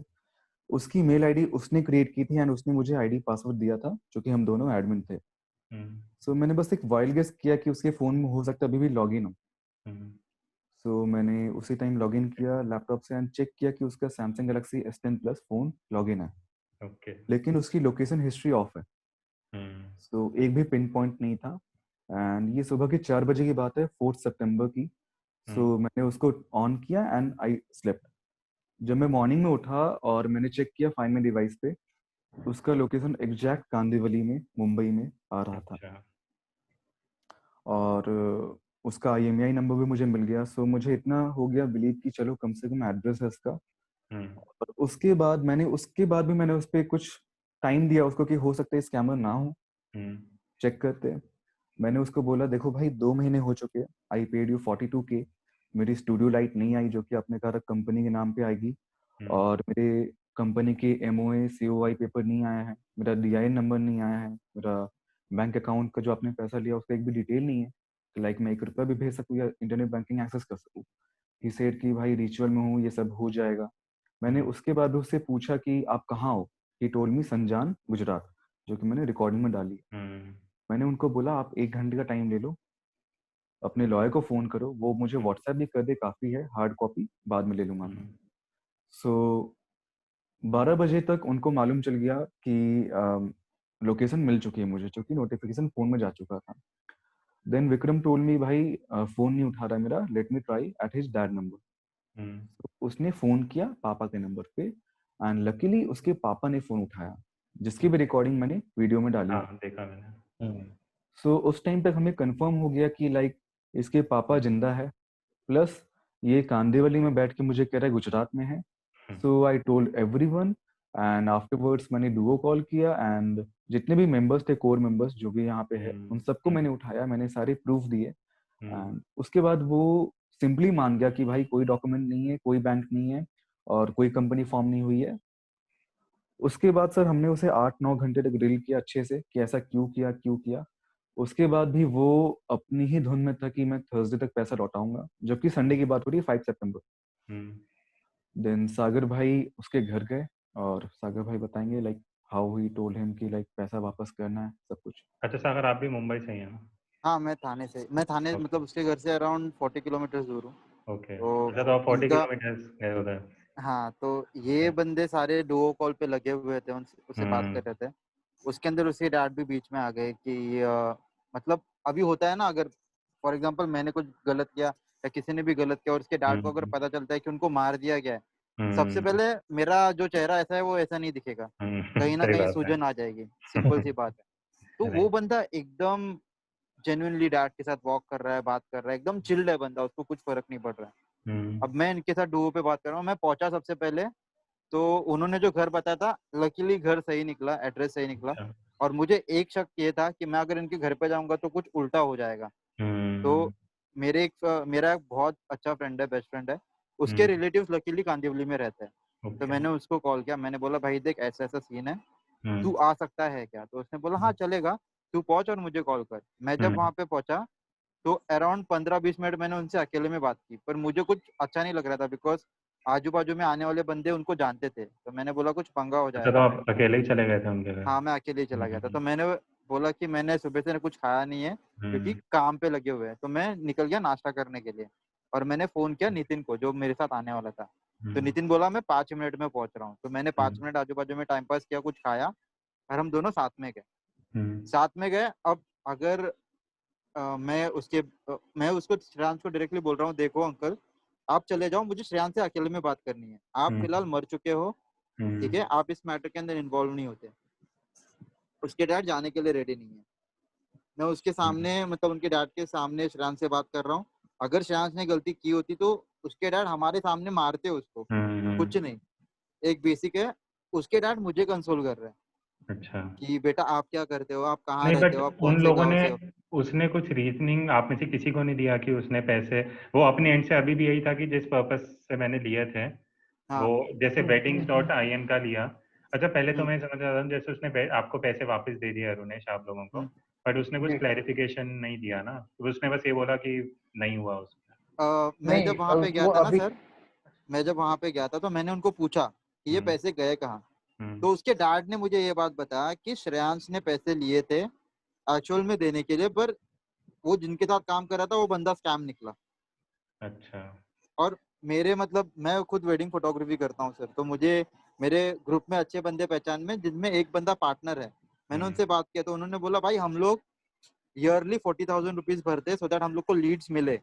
उसकी मेल आईडी उसने क्रिएट की थी एंड उसने मुझे आईडी पासवर्ड दिया था, जो कि हम दोनों एडमिन थे। हम्म, सो मैंने बस एक वाइल्ड गेस किया कि उसके फोन में हो सकता है अभी भी लॉगिन हो। हम्म, सो मैंने उसी टाइम लॉगिन किया लैपटॉप से एंड चेक किया कि उसका Samsung Galaxy S10 plus phone login है, ओके। लेकिन उसकी लोकेशन हिस्ट्री ऑफ है। सो एक भी पिन पॉइंट नहीं था। एंड ये सुबह के 4 बजे की बात है, 4 सितंबर की। सो मैंने उसको ऑन किया एंड आई स्लेप्ट। जब मैं मॉर्निंग में उठा और मैंने चेक किया फाइंड माई डिवाइस पे, उसका लोकेशन एग्जैक्ट कांदिवली में, मुंबई में आ रहा था। अच्छा। और उसका IMEI नंबर भी मुझे मिल गया। सो मुझे इतना हो गया बिलीव कि चलो कम से कम एड्रेस है इसका। और उसके बाद भी मैंने उस पर कुछ टाइम दिया उसको कि हो सकता है स्कैमर ना हो, चेक करते। मैंने उसको बोला देखो भाई 2 महीने हो चुके हैं, आई पेड यू 42K, मेरी स्टूडियो लाइट नहीं आई जो कि आपने कहा कंपनी के नाम पे आएगी, और मेरे कंपनी के MOA COI पेपर नहीं आया है, मेरा DIN नंबर नहीं आया है, मेरा बैंक अकाउंट का जो आपने पैसा लिया उसका एक भी डिटेल नहीं है, तो लाइक मैं 1 रुपया भी भेज सकूँ या इंटरनेट बैंकिंग एक्सेस कर सकूँ। ही सेड कि भाई रिचुअल में हूँ, ये सब हो जाएगा। मैंने उसके बाद उससे पूछा कि आप कहाँ हो। ही टोल्ड मी संजान, गुजरात, जो कि मैंने रिकॉर्डिंग में डाली। मैंने उनको बोला आप 1 घंटे का टाइम ले लो, अपने लॉयर को फोन करो, वो मुझे व्हाट्सएप भी कर दे, काफी है, हार्ड कॉपी बाद में ले लूंगा मैं। सो 12 बजे तक उनको मालूम चल गया कि लोकेशन मिल चुकी है मुझे, क्योंकि नोटिफिकेशन फोन में जा चुका था। देन विक्रम टोल्ड मी भाई फोन नहीं उठा रहा है मेरा, let me try at his dad number. उसने फोन किया पापा के नंबर पे एंड लकीली उसके पापा ने फोन उठाया, जिसकी भी रिकॉर्डिंग मैंने वीडियो में डाली है। हाँ, देखा मैंने। सो उस टाइम तक हमें कंफर्म हो गया कि लाइक इसके पापा जिंदा है, प्लस ये कांदिवली में बैठ के मुझे कह रहा है गुजरात में है। So I told everyone and afterwards मैंने डुओ कॉल किया एंड जितने भी मेंबर्स थे, कोर मेंबर्स जो भी यहाँ पे है, उन सबको मैंने उठाया, मैंने सारे प्रूफ दिए। एंड उसके बाद वो सिंपली मान गया कि भाई कोई डॉक्यूमेंट नहीं है, कोई बैंक नहीं है और कोई कंपनी फॉर्म नहीं हुई है। उसके बाद सर हमने उसे 8-9 घंटे तक ड्रिल किया अच्छे से कि ऐसा क्यों किया क्यों किया। उसके बाद भी वो अपनी ही धुन में था कि मैं थर्सडे तक पैसा लौटाऊंगा, जबकि संडे की बात हो रही है, 5 सितंबर। देन सागर भाई उसके घर गए और सागर भाई बताएंगे like how he told him कि लाइक पैसा वापस करना है, सब कुछ। अच्छा सागर, आप भी मुंबई से ही हैं ना? हाँ, मैं थाने ओके। मतलब उसके घर से अराउंड 40 किलोमीटर दूर हूँ। ओके। तो अच्छा, तो आप 40 इनका किलोमीटर गए उधर? हाँ, तो ये बंदे सारे डुओ कॉल पे लगे हुए थे, उससे बात कर रहे थे। उसके अंदर उसके डैड भी बीच में आ गए कि मतलब अभी होता है ना, अगर फॉर एग्जांपल मैंने कुछ गलत किया या किसी ने भी गलत किया और उसके डैड को अगर पता चलता है कि उनको मार दिया गया है, सबसे पहले मेरा जो चेहरा ऐसा है वो ऐसा नहीं दिखेगा, कहीं ना सही कहीं बात है। सूजन आ जाएगी, सिंपल सी बात है। तो वो बंदा एकदम जेन्युइनली डैड के साथ वॉक कर रहा है, बात कर रहा है, एकदम चिल्ड है बंदा, उसको कुछ फर्क नहीं पड़ रहा है। अब मैं इनके साथ डुओ पे बात कर रहा हूँ, मैं पहुंचा सबसे पहले, तो उन्होंने जो घर बताया था, लकीली घर सही निकला, एड्रेस सही निकला। और मुझे एक शक ये था कि मैं अगर इनके घर पे जाऊंगा तो कुछ उल्टा हो जाएगा। तो मेरा एक बहुत अच्छा फ्रेंड है, बेस्ट फ्रेंड है, उसके रिलेटिव्स लकीली कांदिवली में रहते हैं। तो मैंने उसको कॉल किया, मैंने बोला भाई देख ऐसा ऐसा सीन है, तू आ सकता है क्या? तो उसने बोला हाँ चलेगा, तू पहुंच और मुझे कॉल कर। मैं जब वहां पे पहुंचा तो अराउंड 15-20 मिनट मैंने उनसे अकेले में बात की, पर मुझे कुछ अच्छा नहीं लग रहा था, बिकॉज आजू बाजू में आने वाले बंदे उनको जानते थे, तो मैंने बोला कुछ पंगा हो अच्छा, तो जाएगा। आप अकेले ही चले गए थे उनके घर? हाँ, मैं अकेले ही चला गया था। तो मैंने बोला कि मैंने सुबह से कुछ खाया नहीं है क्योंकि काम पे लगे हुए हैं, तो मैं निकल गया नाश्ता करने के लिए। और मैंने फोन किया नितिन को, जो मेरे साथ आने वाला था। तो नितिन बोला मैं 5 मिनट में पहुंच रहा हूँ। तो मैंने 5 मिनट आजू बाजू में टाइम पास किया, कुछ खाया, और हम दोनों साथ में गए। अब अगर मैं उसको श्रेयांश को डायरेक्टली बोल रहा हूँ, देखो अंकल आप चले जाओ, मुझे श्रेयांश से अकेले में बात करनी है, आप फिलहाल मर चुके हो, ठीक है, आप इस मैटर के अंदर इन्वॉल्व नहीं होते। उसके डैड जाने के लिए रेडी नहीं है। मैं उसके सामने मतलब उनके डैड के सामने श्रेयांश से बात कर रहा हूँ। अगर श्रेयांश ने गलती की होती तो उसके डैड हमारे सामने मारते उसको, कुछ नहीं, एक बेसिक है। उसके डैड मुझे कंसोल कर रहे हैं अच्छा। कि बेटा आप क्या करते हो, आप कहाँ नहीं, रहते हो, आप बट कौन उन से लोगों गांव ने, से हो। उसने कुछ रीजनिंग आप में से किसी को नहीं दिया कि उसने पैसे, वो अपने एंड से अभी भी यही था कि जिस पर्पस से मैंने लिए थे, वो हाँ। जैसे weddings.in का लिया। अच्छा, पहले तो मैं समझ रहा था जैसे उसने आपको पैसे वापस दे दिए अरुणेश, आप लोगों को, बट उसने कुछ जी। क्लैरिफिकेशन नहीं दिया ना, तो उसने बस ये बोला कि नहीं हुआ उसमें। मैं नहीं, जब वहां पे गया वो था ना अभी सर, मैं जब वहां पे गया था तो मैंने उनको पूछा कि ये पैसे गए कहाँ। हम्म। तो उसके डैड ने मुझे ये बात बताया कि श्रेयांश ने पैसे लिए थे एक्चुअल में देने के लिए, पर वो जिनके साथ काम कर रहा था वो बंदा स्कैम निकला। अच्छा। और मेरे मतलब मैं खुद वेडिंग फोटोग्राफी करता हूँ सर, तो मुझे मेरे ग्रुप में अच्छे बंदे पहचान में जिनमें एक बंदा पार्टनर है। मैंने उनसे बात किया तो उन्होंने बोला भाई हम लोग ईयरली 40,000 रुपीज भरते हैं सो दैट हम लोग को लीड्स मिले।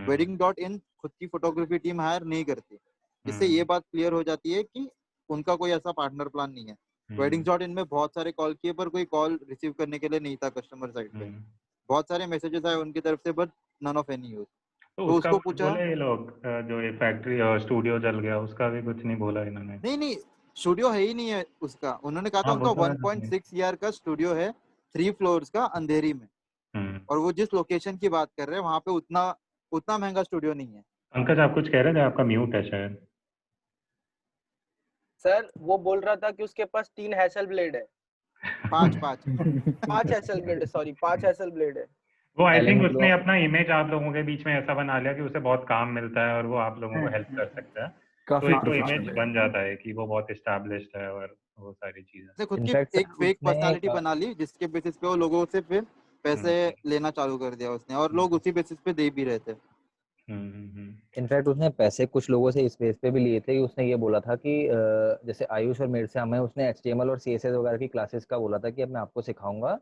वेडिंग डॉट इन खुद की फोटोग्राफी टीम हायर नहीं करती। इससे ये बात क्लियर हो जाती है कि उनका कोई ऐसा पार्टनर प्लान नहीं है। वेडिंग डॉट इन में बहुत सारे कॉल किए पर कोई कॉल रिसीव करने के लिए नहीं था कस्टमर साइड पे। बहुत सारे मैसेजेस आए उनकी तरफ से but none of any use. तो तो उसका उसको कुछ पूछा, बोले ये लोग जो ये फैक्ट्री और स्टूडियो जल गया उसका भी कुछ नहीं बोला इन्होंने? नहीं नहीं स्टूडियो है ही नहीं है उसका। उन्होंने कहा था हाँ वो उनका तो है 1.6 ईयर का स्टूडियो है 3 फ्लोर्स का अंधेरी में। और वो जिस लोकेशन की बात कर रहे हैं वहां पे उतना उतना महंगा स्टूडियो नहीं है। पंकज आप कुछ कह रहे थे, आपका म्यूट है शायद। सर वो बोल रहा था कि उसके पास 3 हैसल ब्लेड है। 5 5 हैसल ब्लेड है, सॉरी 5 हैसल ब्लेड है। वो आई थिंक एलन उसने ब्रो अपना इमेज आप लोगों के बीच में ऐसा बना लिया कि उसे बहुत काम मिलता है और वो आप लोगों को हेल्प कर सकता है। तो काफी एक तो इमेज प्रोफेशनल है। बन जाता है कि वो बहुत एस्टैब्लिश्ड है और वो सारी चीजें। उसने खुद की इनफैक्ट एक फेक उसने पर्सनालिटी बना ली जिसके बेसिस पे वो लोगों से फिर पैसे लेना चालू कर दिया उसने और लोग उसी बेसिस पे दे भी रहे थे। इनफैक्ट उसने पैसे कुछ लोगों से इस बेस पे भी लिए थे कि उसने ये बोला था कि जैसे आयुष और मेरे से हमें उसने HTML और CSS वगैरह की क्लासेस का बोला था कि अब मैं आपको सिखाऊंगा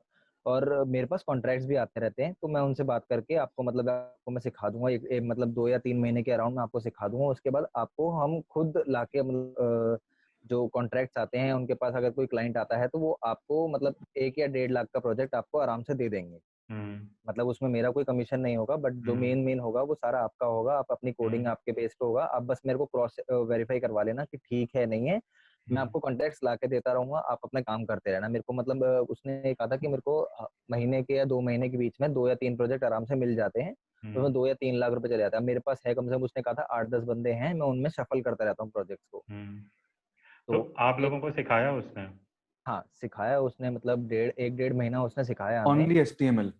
और मेरे पास कॉन्ट्रैक्ट्स भी आते रहते हैं तो मैं उनसे बात करके आपको मतलब आपको मैं सिखा दूंगा मतलब 2 या 3 महीने के अराउंड मैं आपको सिखा दूंगा। उसके बाद आपको हम खुद लाके मतलब जो कॉन्ट्रैक्ट्स आते हैं उनके पास अगर कोई क्लाइंट आता है तो वो आपको मतलब 1 या 1.5 लाख का प्रोजेक्ट आपको आराम से दे देंगे। मतलब उसमें मेरा कोई कमीशन नहीं होगा बट जो मेन होगा वो सारा आपका होगा। आप अपनी कोडिंग आपके बेस पे होगा। आप बस मेरे को क्रॉस वेरीफाई करवा लेना कि ठीक है नहीं है। मैं आपको कॉन्टैक्ट्स ला के देता रहूंगा। आप अपना काम करते रहना। मेरे को मतलब उसने कहा था कि मेरे को महीने के या 2 महीने के बीच में 2 या 3 प्रोजेक्ट आराम से मिल जाते हैं। उसमें 2 या 3 लाख रुपए चले जाते हैं। मेरे पास है कम से कम उसने कहा था 8-10 बंदे हैं। मैं उनमें शफल करता रहता हूँ प्रोजेक्ट्स को। तो आप एक लोगों को सिखाया उसने? हाँ सिखाया उसने मतलब 1.5 महीना उसने सिखाया हमें। ओनली HTML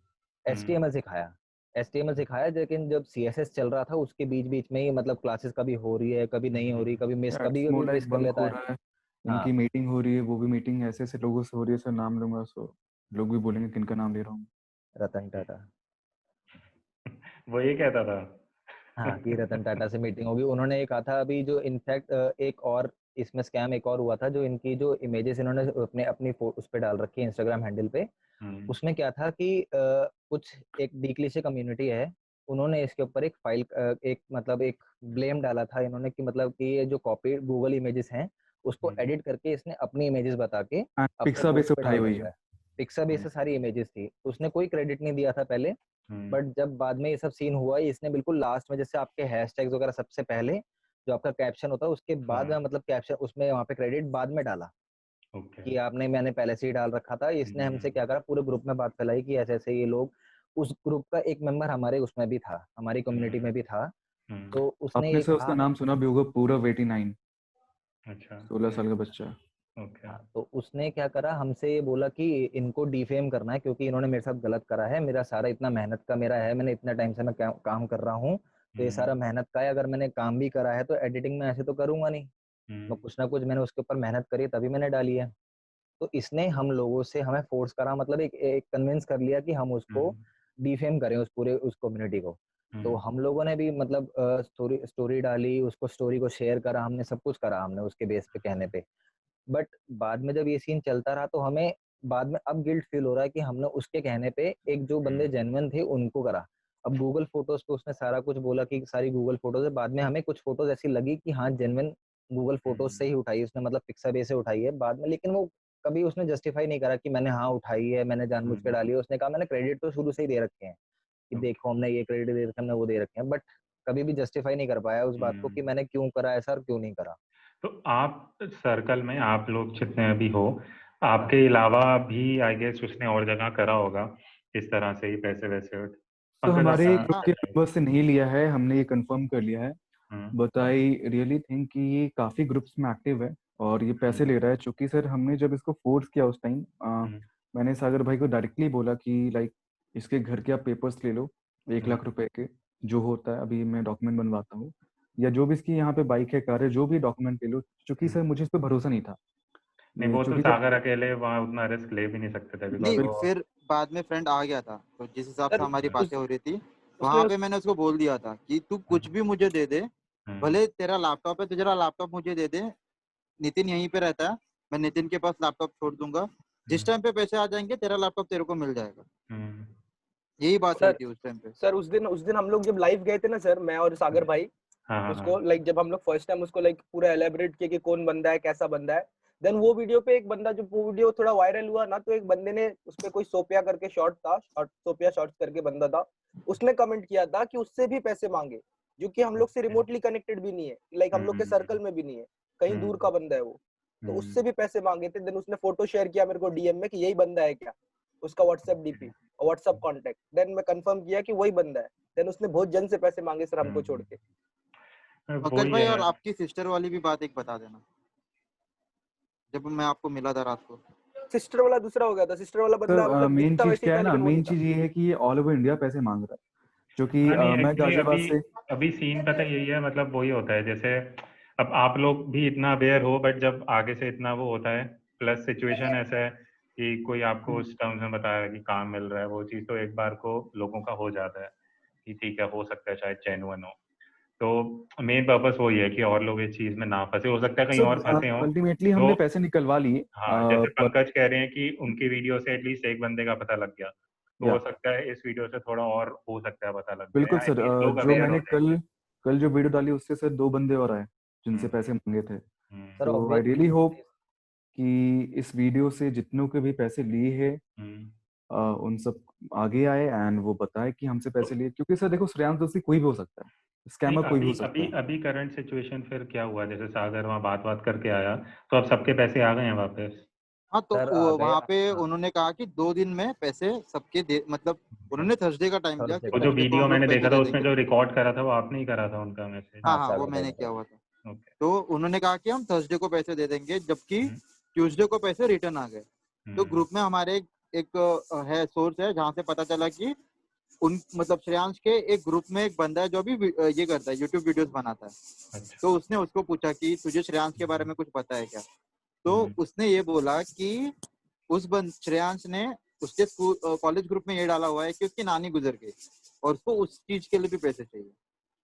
HTML सिखाया लेकिन जब CSS चल रहा था उसके बीच बीच में ही मतलब क्लासेस कभी हो रही है कभी नहीं हो रही कभी मिस कभी इट्स मोर मिस लाइक कर बंक लेता हो है। रहा है। हाँ इनकी मीटिंग हो रही है वो भी मीटिंग ऐसे ऐसे लोगों से हो रही है, सर नाम लूंगा सो लोग भी बोलेंगे किनका नाम ले रहा हूँ। रतन टाटा। वो ये कहता था। हाँ कि रतन टाटा से मीटिंग होगी। उन्होंने ये कहा था अभी जो इनफैक्ट एक और इसमें स्कैम एक और हुआ था जो इनकी जो इमेजेस इन्होंने अपने अपनी उस पे डाल रखी है इंस्टाग्राम हैंडल पे। उसमें क्या था कि कुछ एक डीकली से कम्युनिटी है उन्होंने इसके ऊपर एक फाइल एक मतलब एक ब्लेम डाला था इन्होंने कि मतलब कि ये जो कॉपी गूगल इमेजेस हैं उसको एडिट करके इसने अपनी इमेजेस बता के अपने पिक्सा भी पोस्ट से पे उठाई डाल हुई रखा है। है। पिक्सा भी से सारी इमेजेस थी। उसने कोई क्रेडिट नहीं दिया था पहले बट जब बाद में ये सब सीन हुआ इसने बिल्कुल लास्ट में जैसे आपके हैशटैग्स वगैरह सबसे पहले जो आपका कैप्शन होता है उसके बाद में मतलब कैप्शन उसमें वहाँ पे क्रेडिट बाद में डाला कि आपने मैंने पहले से ही डाल रखा था। इसने हमसे क्या करा पूरे ग्रुप में बात फैलाई कि ऐसे ऐसे ये लोग उस ग्रुप का एक मेंबर हमारे उसमें भी था हमारी कम्युनिटी में भी था। तो उसने आपने ये सर उसका कहा नाम सुना भी होगा पूरव 89। अच्छा 16 साल का बच्चा। हाँ तो उसने क्या करा हमसे ये बोला कि इनको डिफेम करना है क्योंकि इन्होंने मेरे साथ गलत करा है। मेरा सारा इतना मेहनत का मेरा है मैंने इतना टाइम से मैं काम कर रहा हूँ तो ये सारा मेहनत का है। अगर मैंने काम भी करा है तो एडिटिंग में ऐसे तो करूंगा नहीं। मैं कुछ ना कुछ मैंने उसके ऊपर मेहनत करी तभी मैंने डाली है। तो इसने हम लोगों से हमें फोर्स करा मतलब एक कन्विंस कर लिया कि हम उसको डिफेम करें उस पूरे उस कम्युनिटी को। तो हम लोगों ने भी मतलब स्टोरी डाली उसको स्टोरी को शेयर करा हमने सब कुछ करा हमने उसके बेस पे कहने पे। बट बाद में जब ये सीन चलता रहा तो हमें बाद में अब गिल्ट फील हो रहा है कि हमने उसके कहने पे एक जो बंदे जेन्युइन थे उनको करा। अब गूगल फोटोज पे उसने सारा कुछ बोला कि सारी गूगल फोटोज है। बाद में हमें कुछ फोटोज ऐसी लगी कि हाँ जेन्युइन गूगल फोटोज से ही उठाई उसने मतलब पिक्साबे से उठाई है बाद में। लेकिन वो कभी उसने जस्टिफाई नहीं करा कि मैंने हाँ उठाई है मैंने जानबूझ के डाली है। उसने कहा मैंने क्रेडिट तो शुरू से ही दे रखे हैं कि देखो हमने ये क्रेडिट दे रखे हमने वो दे रखे हैं। बट कभी भी जस्टिफाई नहीं कर पाया उस बात को कि मैंने क्यों करा ऐसा और क्यों नहीं करा। तो आप सर्कल में आप लोग जितने भी हो आपके अलावा भी आई गेस उसने और जगह करा होगा इस तरह से ही पैसे वैसे। तो पंकज हमारे आपका ग्रुप के मेंबर से नहीं लिया है हमने ये कंफर्म कर लिया है। हम्म, बट आई रियली थिंक कि ये काफी ग्रुप्स में एक्टिव है और ये पैसे ले रहा है। चूंकि सर हमने जब इसको फोर्स किया उस टाइम मैंने सागर भाई को डायरेक्टली बोला कि लाइक इसके घर के आप पेपर्स ले लो 1 लाख रुपए के जो होता है अभी मैं डॉक्यूमेंट बनवाता हूँ या जो भी इसकी यहाँ पे बाइक है कार है जो भी डॉक्यूमेंट ले लो। चूंकि सर मुझे इस पर भरोसा नहीं था। नहीं वो तो चूंकि जब सागर अकेले वहाँ उतना रिस्क ले भी नहीं सकते थे बिकॉज नहीं वो फिर बाद में फ्रेंड आ गया था तो जिस हिसाब से सर हमारी बातें हो रही थी वहां पे मैंने उसको बोल दिया था कि तू कुछ भी मुझे दे दे, भले तेरा लैपटॉप है तो जरा लैपटॉप मुझे दे दे, नितिन यहीं पे रहता है, मैं नितिन के पास लैपटॉप छोड़ दूंगा, जिस टाइम पे पैसे आ जाएंगे तेरा लैपटॉप तेरे को मिल जाएगा। यही बात हुई सर थी उस टाइम पे। सर उस दिन हम लोग जब लाइव गए थे ना सर, मैं और सागर भाई, उसको लाइक जब हम लोग फर्स्ट टाइम उसको लाइक पूरा एलेबरेट किया कि कौन बंदा है, कैसा बंदा है, देन वो वीडियो पे एक बंदा, जो वो वीडियो थोड़ा वायरल हुआ ना, तो एक बंदे ने उसपे कोई सोपिया करके शॉर्ट था, सोपिया शॉर्ट्स करके बंदा था, उसने कमेंट किया था कि उससे भी पैसे मांगे, जो कि हम लोग से रिमोटली कनेक्टेड भी नहीं है, लाइक हम लोग के सर्कल में भी नहीं है, कहीं दूर का बंदा है वो, तो उससे भी पैसे मांगे थे। देन उसने फोटो शेयर किया मेरे को डीएम में कि यही बंदा है क्या, उसका व्हाट्सएप डीपी और व्हाट्सएप कांटेक्ट। देन मैं कंफर्म किया कि वही बंदा है। देन उसने बहुत जन से पैसे मांगे सर हमको छोड़ के। पंकज भाई, और आपकी सिस्टर वाली भी बात एक बता देना, जब मैं आपको मिला था रात को। सिस्टर वाला दूसरा हो गया था, सिस्टर वाला बंदा मतलब मेन दिखता चीज वैसे ही क्या था है ना, लेकिन वो मेन नहीं था। चीज ये है कि ये ऑल ओवर इंडिया पैसे मांग रहा है, जो कि हाँ, नहीं, मैं actually गाजियाबाद अभी से अभी सीन पता यही है, मतलब वही होता है, जैसे अब आप लोग भी इतना अवेयर हो, बट जब आगे से इतना वो होता है, प्लस सिचुएशन ऐसा है कि कोई आपको उस टर्म्स में बताया कि काम मिल रहा है, वो चीज़ तो एक बार को लोगों का हो जाता है कि ठीक है, हो सकता है शायद जेन्युइन हो। तो मेन पर्पस वही है कि और लोग इस चीज़ में ना फंसे, हो सकता है कहीं और फंसे हों। अल्टीमेटली तो हमने पैसे निकलवा लिए। हाँ, जैसे पर पंकज कह रहे हैं कि उनकी वीडियो से एटलीस्ट एक बंदे का पता लग गया, तो हो या सकता है इस वीडियो से थोड़ा और हो सकता है पता लग जाए, बिल्कुल या सर, एटलीस्ट लोग जो अवेयर हो मैंने जाएंगे। कल जो वीडियो डाली उससे सर 2 बंदे और आए जिनसे पैसे मांगे थे। सर तो आई रियली होप कि इस वीडियो से जितनों के भी पैसे लिए हैं उन सब आगे आए एंड वो बताए कि हमसे पैसे लिए, क्योंकि सर देखो, श्रेयांश दोषी कोई भी हो सकता है, नहीं, स्कैमर कोई भी हो अभी सकता अभी है। अभी करंट सिचुएशन फिर क्या हुआ, जैसे सागर वहाँ बात करके आया, तो अब सबके पैसे आ गए हैं वापस? हाँ, तो सर आ गए। वहां पे हाँ, उन्होंने कहा कि 2 दिन में पैसे सबके दे, मतलब उन्होंने थर्सडे का टाइम दिया कि वो जो थर्सडे को वीडियो हम लोग मैंने देखा पैसे था दे उसमें देंगे। जो रिकॉर्ड करा था वो आपने ही करा था उनका मैसेज? हाँ हाँ, वो सागर भाई मैंने ने किया हुआ था। ओके। तो उन्होंने कहा कि हम थर्सडे को पैसे दे देंगे, जबकि ट्यूसडे को पैसे रिटर्न आ गए। तो ग्रुप में हमारे एक है सोर्स है जहाँ से पता चला कि उन मतलब श्रेयांश के एक ग्रुप में एक बंदा है जो भी ये करता है, यूट्यूब वीडियोस बनाता है। अच्छा। तो उसने उसको पूछा कि तुझे श्रेयांश के बारे में कुछ पता है क्या? तो उसने ये बोला कि उस श्रेयांश ने उसके कॉलेज ग्रुप में ये डाला हुआ है कि उसकी नानी गुजर गई और उसको उस चीज के लिए भी पैसे चाहिए।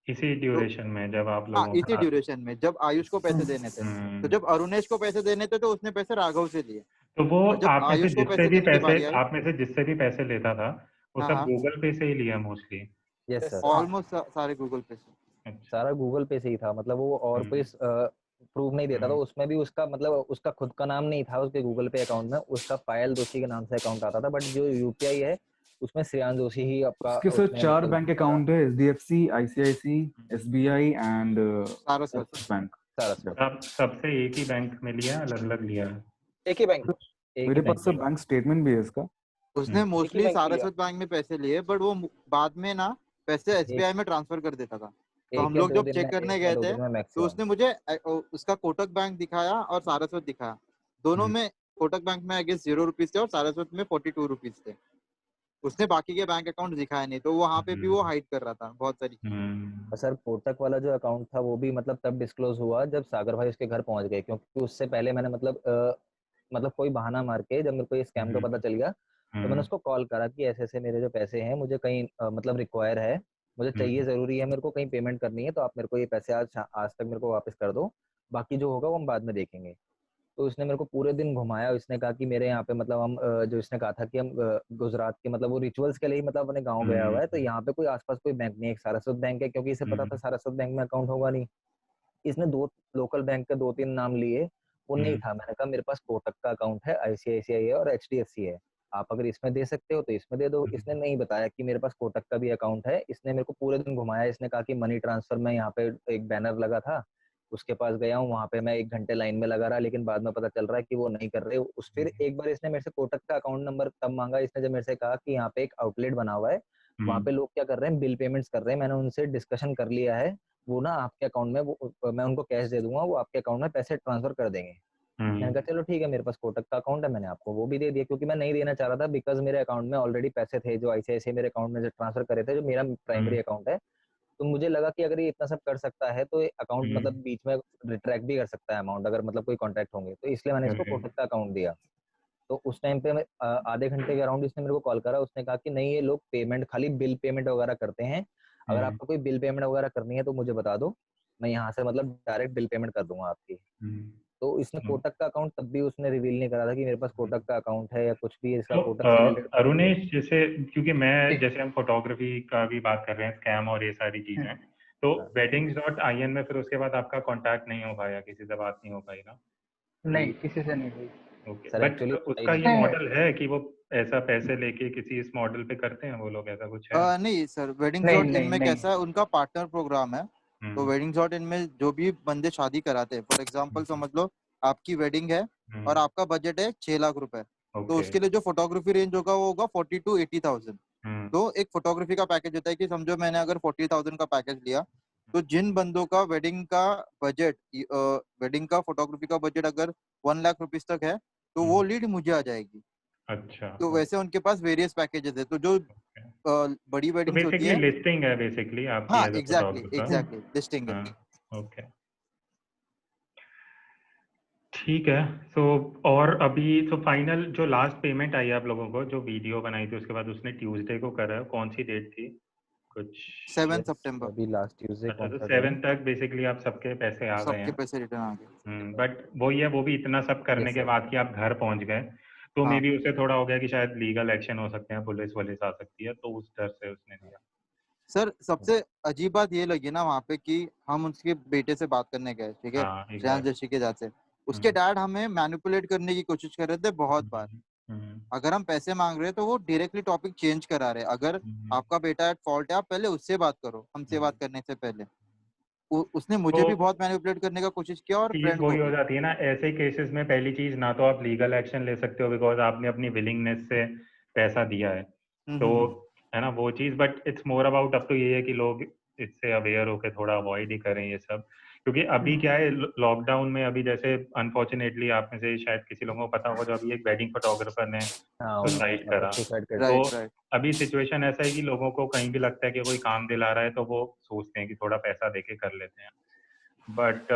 इसी ड्यूरेशन में जब आप हाँ, लोगों इसी का? ड्यूरेशन में जब आयुष को पैसे देने थे, तो जब अरुणेश को पैसे देने थे तो उसने पैसे राघव से लिए, तो वो और जब आयुष को पैसे देने की बारी आई। आप में से जिससे भी पैसे लेता था वो हाँ सब हाँ, गूगल पे से ही लिया मोस्टली? यस सर, ऑलमोस्ट सारे गूगल पे से। अच्छा। सारा गूगल पे से ही था। मतलब वो और कोई प्रूफ नहीं देता था, उसमें भी उसका मतलब उसका खुद का नाम नहीं था उसके गूगल पे अकाउंट में, उसका पायल दोषी के नाम से अकाउंट आता था, बट जो यूपीआई है उसमें श्रेयांश जोशी ही आपका उसके सर उसमें 4 मतलब बैंक अकाउंट है, HDFC, ICICI, SBI and Saraswat bank. Saraswat. सबसे एक ही बैंक में लिया, अलग अलग लिया? एक ही बैंक, एक ही मेरे बैंक पास सर बैंक स्टेटमेंट भी है इसका। उसने एक ही मोस्टली बैंक लिया। सारस्वत बैंक में पैसे लिए, बट वो बाद में ना पैसे एक एसबीआई में ट्रांसफर कर देता था। तो एक हम या लोग दो जब दिन चेक में, करने एक या गए दो थे दिन में तो मैक्सिमम। उसने मुझे उसका कोटक बैंक दिखाया और सारस्वत दिखाया। दोनों में कोटक बैंक में आई गेस 0 रुपीज थे और सारस्वत में 42 रुपीज थे। उसने बाकी के बैंक अकाउंट दिखाया नहीं, तो वहां पे भी वो हाइड कर रहा था बहुत सारी चीजें। सर कोटक वाला जो अकाउंट था वो भी मतलब तब डिस्क्लोज हुआ जब सागर भाई उसके घर पहुंच गए, क्योंकि उससे पहले मैंने मतलब कोई बहाना मार के जब मेरे को ये स्कैम का पता चल गया तो मैंने उसको कॉल करा कि ऐसे ऐसे मेरे जो पैसे हैं मुझे कहीं मतलब रिक्वायर है, मुझे चाहिए, जरूरी है, मेरे को कहीं पेमेंट करनी है, तो आप मेरे को ये पैसे आज तक मेरे को वापस कर दो, बाकी जो होगा वो हम बाद में देखेंगे। तो उसने मेरे को पूरे दिन घुमाया, उसने कहा कि मेरे यहाँ पे मतलब हम जो इसने कहा था कि हम गुजरात के मतलब वो रिचुअल्स के लिए मतलब अपने गाँव गया हुआ है, तो यहाँ पे कोई आसपास कोई बैंक नहीं है, एक सारस्वत बैंक है, क्योंकि इसे पता था सारस्वत बैंक में अकाउंट होगा नहीं। इसने 2 लोकल बैंक के 2-3 नाम लिए, वो नहीं था। मैंने कहा मेरे पास कोटक का अकाउंट है, आईसीआईसीआई है और एचडीएफसी है, आप अगर इसमें दे सकते हो तो इसमें दे दो। इसने नहीं बताया कि मेरे पास कोटक का भी अकाउंट है। इसने मेरे को पूरे दिन घुमाया, इसने कहा कि मनी ट्रांसफर में यहाँ पे एक बैनर लगा था, उसके पास गया हूँ, वहां पे मैं 1 घंटे लाइन में लगा रहा, लेकिन बाद में पता चल रहा है कि वो नहीं कर रहे। उस फिर एक बार इसने मेरे से कोटक का अकाउंट नंबर तब मांगा, इसने जब मेरे से कहा कि यहाँ पे एक आउटलेट बना हुआ है, वहाँ पे लोग क्या कर रहे हैं, बिल पेमेंट्स कर रहे हैं, मैंने उनसे डिस्कशन कर लिया है, वो ना आपके अकाउंट में वो मैं उनको कैश दे दूंगा, वो आपके अकाउंट में पैसे ट्रांसफर कर देंगे। मैंने कहा चलो ठीक है, मेरे पास कोटक का अकाउंट है, मैंने आपको वो भी दे दिया, क्योंकि मैं नहीं देना चाह रहा था, बिकॉज मेरे अकाउंट में ऑलरेडी पैसे थे जो आईसीआईसीआई मेरे अकाउंट में जो ट्रांसफर करे थे, जो मेरा प्राइमरी अकाउंट है। तो मुझे लगा कि अगर ये इतना सब कर सकता है तो अकाउंट मतलब बीच में रिट्रैक्ट भी कर सकता है अमाउंट, अगर मतलब कोई कॉन्ट्रैक्ट होंगे, तो इसलिए मैंने इसको कोटक का अकाउंट दिया। तो उस टाइम पे आधे घंटे के अराउंड इसने मेरे को कॉल करा, उसने कहा कि नहीं ये लोग पेमेंट खाली बिल पेमेंट वगैरह करते हैं, अगर आपको कोई बिल पेमेंट वगैरह करनी है तो मुझे बता दो, मैं यहाँ से मतलब डायरेक्ट बिल पेमेंट कर दूंगा आपकी। तो इसने कोटक का अकाउंट तब भी उसने रिवील नहीं करा था कि मेरे पास कोटक का अकाउंट है या कुछ भी इसका तो कोटक से रिलेटेड। अरुणेश, जैसे क्योंकि मैं जैसे हम फोटोग्राफी का भी बात कर रहे हैं, स्कैम और ये सारी चीजें, तो weddings.in में फिर उसके बाद आपका कांटेक्ट नहीं हो पाया, किसी से बात नहीं हो पाई ना? नहीं, किसी से नहीं हुई। ओके, सर बट एक्चुअली उसका ये मॉडल है कि वो ऐसा पैसे लेके किसी इस मॉडल पे करते हैं वो लोग, ऐसा कुछ है? नहीं सर, नहीं weddings.in नहीं में नहीं कैसा है, उनका पार्टनर प्रोग्राम है। तो weddings.in में जो भी बंदे शादी कराते हैं, फॉर एग्जांपल समझ लो आपकी वेडिंग है और आपका बजट है 6 लाख रुपए, तो उसके लिए जो फोटोग्राफी रेंज होगा वो होगा 40 to 80,000। तो एक फोटोग्राफी का पैकेज होता है कि समझो मैंने अगर 40,000 का पैकेज लिया, तो जिन बंदों का वेडिंग का बजट, वेडिंग का फोटोग्राफी का बजट अगर 1 लाख रुपीस तक है, तो वो लीड मुझे आ जाएगी। अच्छा, तो वैसे उनके पास वेरियस पैकेजेस है। तो जो बड़ी तो वेडिंग्स होती बेसिकली है, लिस्टिंग है बेसिकली आपकी हाँ as a exactly photographer. Listing है। हाँ, ओके, ठीक है। सो और अभी तो फाइनल जो लास्ट पेमेंट आई है आप लोगों को, जो वीडियो बनाई थी उसके बाद उसने ट्यूसडे को करा है, कौन सी डेट थी कुछ? 7 Yes, सितंबर अभी लास्ट ट्यूसडे अच्छा, कौन तो सा डे है? 7 तक बेसिकली आप सबके पैसे आ गए सबके हैं। पैसे रिटर्न आ गए। बट वही है, वो भी इतना सब करने Yes, के sir. बाद कि आप घर पहुंच गए, तो मे हाँ बी उसे थोड़ा हो गया कि शायद लीगल एक्शन हो सकते हैं, पुलिस वुलिस आ सकती है, तो उस डर से उसने दिया। सर, सबसे अजीब बात ये लगी ना वहाँ पे कि हम उसके बेटे से बात करने गए, ठीक है, हाँ, श्रेयांश एग्जैक्ट। जोशी के जात से। उसके डैड हमें मैनिपुलेट करने की कोशिश कर रहे थे बहुत बार। अगर हम पैसे मांग रहे हैं तो वो डायरेक्टली टॉपिक चेंज करा रहे हैं। अगर आपका बेटा एट फॉल्ट है, आप पहले उससे बात करो, हमसे बात करने से पहले। उसने मुझे भी तो बहुत मैनिपुलेट करने का कोशिश किया और चीज फ्रेंड को वही हो भी। जाती है ना ऐसे केसेस में, पहली चीज ना तो आप लीगल एक्शन ले सकते हो बिकॉज आपने अपनी विलिंगनेस से पैसा दिया है, तो हम्म। है ना वो चीज। बट इट्स मोर अबाउट, अब तो ये है कि लोग इससे अवेयर होकर थोड़ा अवॉइड ही करें ये सब, क्योंकि अभी क्या है लॉकडाउन में, अभी जैसे अनफॉर्चुनेटली आप में से शायद किसी लोगों को पता होगा, जो अभी एक वेडिंग फोटोग्राफर ने हाँ, सुसाइड करा, सुसाइड कर तो राइट राइट। अभी सिचुएशन ऐसा है कि लोगों को कहीं भी लगता है कि कोई काम दिला रहा है तो वो सोचते हैं कि थोड़ा पैसा देके कर लेते हैं, बट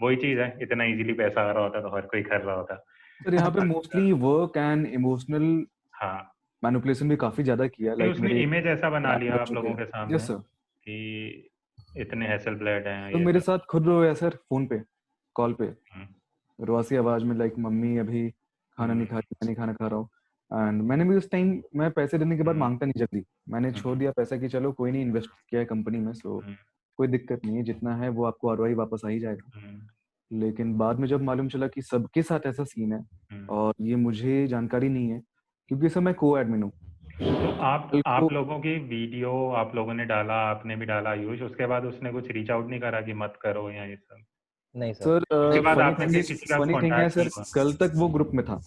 वही चीज है, इतना इजीली पैसा आ रहा होता तो हर कोई कर रहा होता। सर यहाँ पे But, mostly work and emotional हाँ, मैनिपुलेशन भी काफी ज्यादा किया, नहीं लाइक उसने मेरे इमेज ऐसा बना लिया आप बच्चों लोगों के। के सामने यस सर। कि इतने हैसल ब्लड हैं तो ये मेरे सब। साथ खुद रोया सर, फोन पे, कॉल पे, हम्म, रवासी आवाज में, लाइक मम्मी अभी खाना नहीं खा रही, मैं नहीं खाना खा रहा हूँ। एंड मैंने भी उस टाइम, मैं पैसे देने के बाद मांगता नहीं जल्दी, मैंने छोड़ दिया पैसा कि चलो कोई नहीं, इन्वेस्ट किया है कंपनी में, सो कोई दिक्कत नहीं है, जितना है वो आपको आरओआई वापस आ ही जाएगा। लेकिन बाद में जब मालूम चला कि सबके साथ ऐसा सीन है और ये मुझे जानकारी नहीं है, क्योंकि सर मैं को एडमिन हूँ। तो कल आप को लोगों की वीडियो आप लोगों ने डाला, आपने भी डाला आयुष, उसके बाद उसने कुछ रीच आउट नहीं करा कि मत करो या ये सब? नहीं सर। सर उसके बाद फनी आपने थिंग फिर किसी का फनी थिंग है कांटेक्ट सर, नहीं हुआ? कल तक वो ग्रुप में था,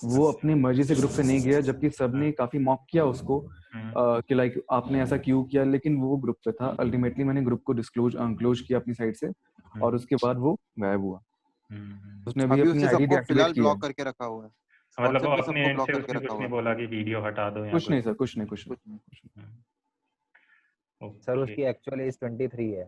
वो अपनी मर्जी से ग्रुप से नहीं गया, जबकि सबने काफी मॉक किया उसको कि लाइक आपने ऐसा क्यों किया, लेकिन वो ग्रुप पे था। अल्टीमेटली मैंने ग्रुप को क्लोज किया अपनी साइड से, और उसके बाद वो गायब हुआ। उसने अभी अभी अपनी उसे आईडी सबको डीएक्टिवेट फिलहाल की है। ब्लॉक करके रखा हुआ है, मतलब वो व्हाट्सएप पे अपने सबको एंड ब्लॉक से करके उसने रखा कुछ हुआ नहीं है। बोला कि वीडियो हटा दो या कुछ कुछ? नहीं सर, कुछ नहीं। कुछ नहीं। Sir okay. उसकी एक्चुअल एज 23 है,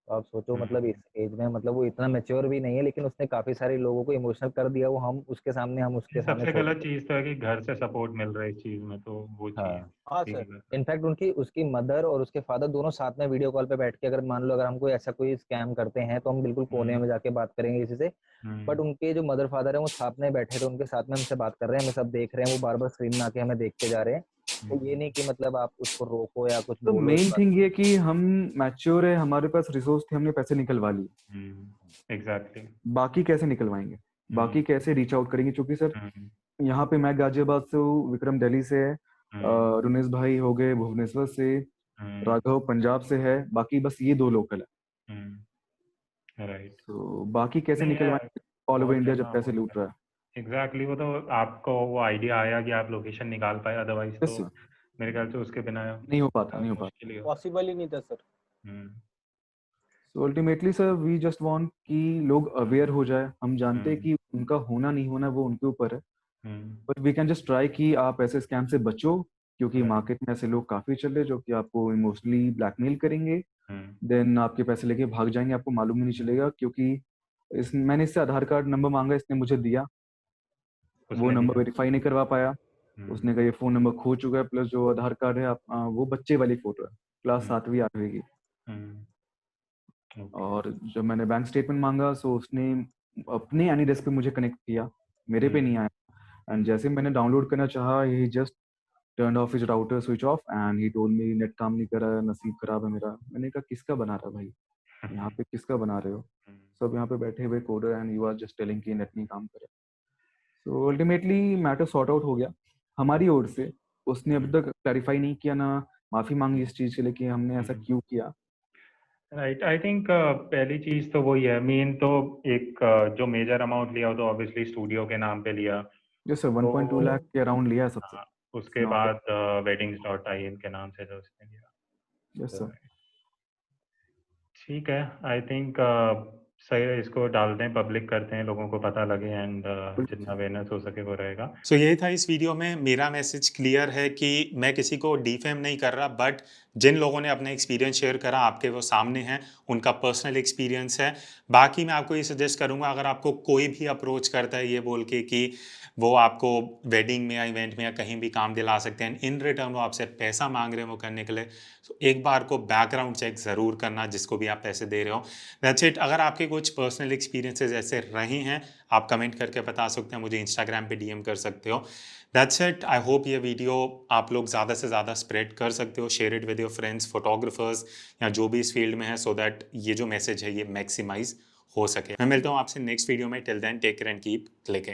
तो आप सोचो मतलब इस हम्म। एज में, मतलब वो इतना मैच्योर भी नहीं है, लेकिन उसने काफी सारे लोगों को इमोशनल कर दिया, वो हम उसके सामने सबसे छोड़ गलत दिया। चीज तो है कि घर से सपोर्ट मिल रहा है इस चीज में, तो वो चीज हाँ हाँ ठीक सर। है। इनफैक्ट उनकी उसकी मदर और उसके फादर दोनों साथ में वीडियो कॉल पे बैठ के, अगर मान लो अगर हम कोई ऐसा कोई स्कैम करते हैं तो हम बिल्कुल कोने में जाके बात करेंगे किसी से, बट उनके जो मदर फादर है वो साथ में बैठे थे, उनके साथ में हमसे बात कर रहे हैं, हमें सब देख रहे हैं, वो बार बार स्क्रीन में आके हमें देख के जा रहे हैं। तो ये नहीं कि मतलब आप उसको रोको या कुछ तो बोलो इस मेन बात थिंग पे। ये कि हम मैच्योर है, हमारे पास रिसोर्स थे, हमने पैसे निकलवा लिए। एग्जैक्टली। बाकी कैसे निकलवाएंगे, बाकी कैसे रीच आउट करेंगे, क्योंकि सर यहाँ पे मैं गाजियाबाद से हूँ, विक्रम दिल्ली से है, रुनेश भाई हो गए भुवनेश्वर से, राघव पंजाब से है, बाकी बस ये 2 लोकल है। राइट। तो बाकी कैसे नहीं है, निकलवाएंगे ऑल वो ओवर इंडिया जब करना पैसे वो लूट रहा है। एग्जैक्टली, वो तो आपको वो आइडिया आया कि आप लोकेशन निकाल पाए, अदरवाइज यस तो सर, मेरे ख्याल से उसके बिना नहीं हो पाता, नहीं हो पाता। मुश्किल ही हो। पॉसिबल ही नहीं था sir. So ultimately sir we just want कि लोग अवेयर हो जाए। हम जानते हैं कि उनका होना नहीं होना वो उनके ऊपर है, but we can just try कि आप ऐसे स्कैम से बचो, क्योंकि मार्केट में ऐसे लोग काफी चल रहे हैं जो कि आपको इमोशनली ब्लैकमेल करेंगे, देन आपके पैसे लेके भाग जाएंगे, आपको मालूम ही नहीं चलेगा। क्योंकि मैंने इससे आधार कार्ड नंबर मांगा, इसने मुझे दिया, वो उसने नंबर दिया। वेरीफाई नहीं करवा पाया। उसने कहा ये फ़ोन नंबर खो चुका है, प्लस जो आधार कार्ड है वो बच्चे वाली फ़ोटो है, क्लास 7वीं 8वीं की। ओके। और जब मैंने बैंक स्टेटमेंट मांगा सो उसने अपने एनीडेस्क पे मुझे कनेक्ट किया, मेरे पे नहीं आया। एंड जैसे मैंने डाउनलोड करना चाहा, he just turn off his router switch off and he told me net काम नहीं कर रहा है, नसीब खराब है मेरा। मैंने कहा किसका बना रहा भाई, यहाँ पे किसका बना रहे हो? सब यहाँ पे बैठे हुए coder and you are just telling कि नेट नहीं काम कर रहा। So ultimately matter sort out हो गया हमारी ओर से। उसने अभी तक क्लैरिफाई नहीं किया, ना माफी मांगी इस चीज के लिए कि हमने ऐसा क्यों किया। राइट, आई थिंक पहली चीज तो वही है, मेन तो एक जो मेजर अमाउंट लिया हो तो ऑब्वियसली स्टूडियो के नाम पे लिया। यस सर, 1.2 लाख के अराउंड लिया है सबसे। हाँ, उसके Now, बाद weddings.in के नाम से जो उसने लिया। Yes sir. ठीक है, आई थिंक सही है, इसको डालते हैं, पब्लिक करते हैं, लोगों को पता लगे एंड जितना अवेयरनेस हो सके वो रहेगा। सो यही था इस वीडियो में। मेरा मैसेज क्लियर है कि मैं किसी को डिफेम नहीं कर रहा, बट जिन लोगों ने अपना एक्सपीरियंस शेयर करा आपके वो सामने हैं, उनका पर्सनल एक्सपीरियंस है। बाकी मैं आपको ये सजेस्ट करूंगा, अगर आपको कोई भी अप्रोच करता है ये बोल के कि वो आपको वेडिंग में या इवेंट में या कहीं भी काम दिला सकते हैं, इन रिटर्न वो आपसे पैसा मांग रहे हैं वो करने के लिए, तो एक बार को बैकग्राउंड चेक ज़रूर करना जिसको भी आप पैसे दे रहे हो। That's it. अगर आपके कुछ पर्सनल एक्सपीरियंसेस ऐसे रहे हैं, आप कमेंट करके बता सकते हैं, मुझे इंस्टाग्राम पे डीएम कर सकते हो। That's it. आई होप ये वीडियो आप लोग ज़्यादा से ज़्यादा स्प्रेड कर सकते हो, share it with your friends, photographers या जो भी इस फील्ड में है, सो दैट ये जो मैसेज है ये मैक्सिमाइज हो सके। मैं मिलता हूँ आपसे नेक्स्ट वीडियो में। Till then take care and keep clicking.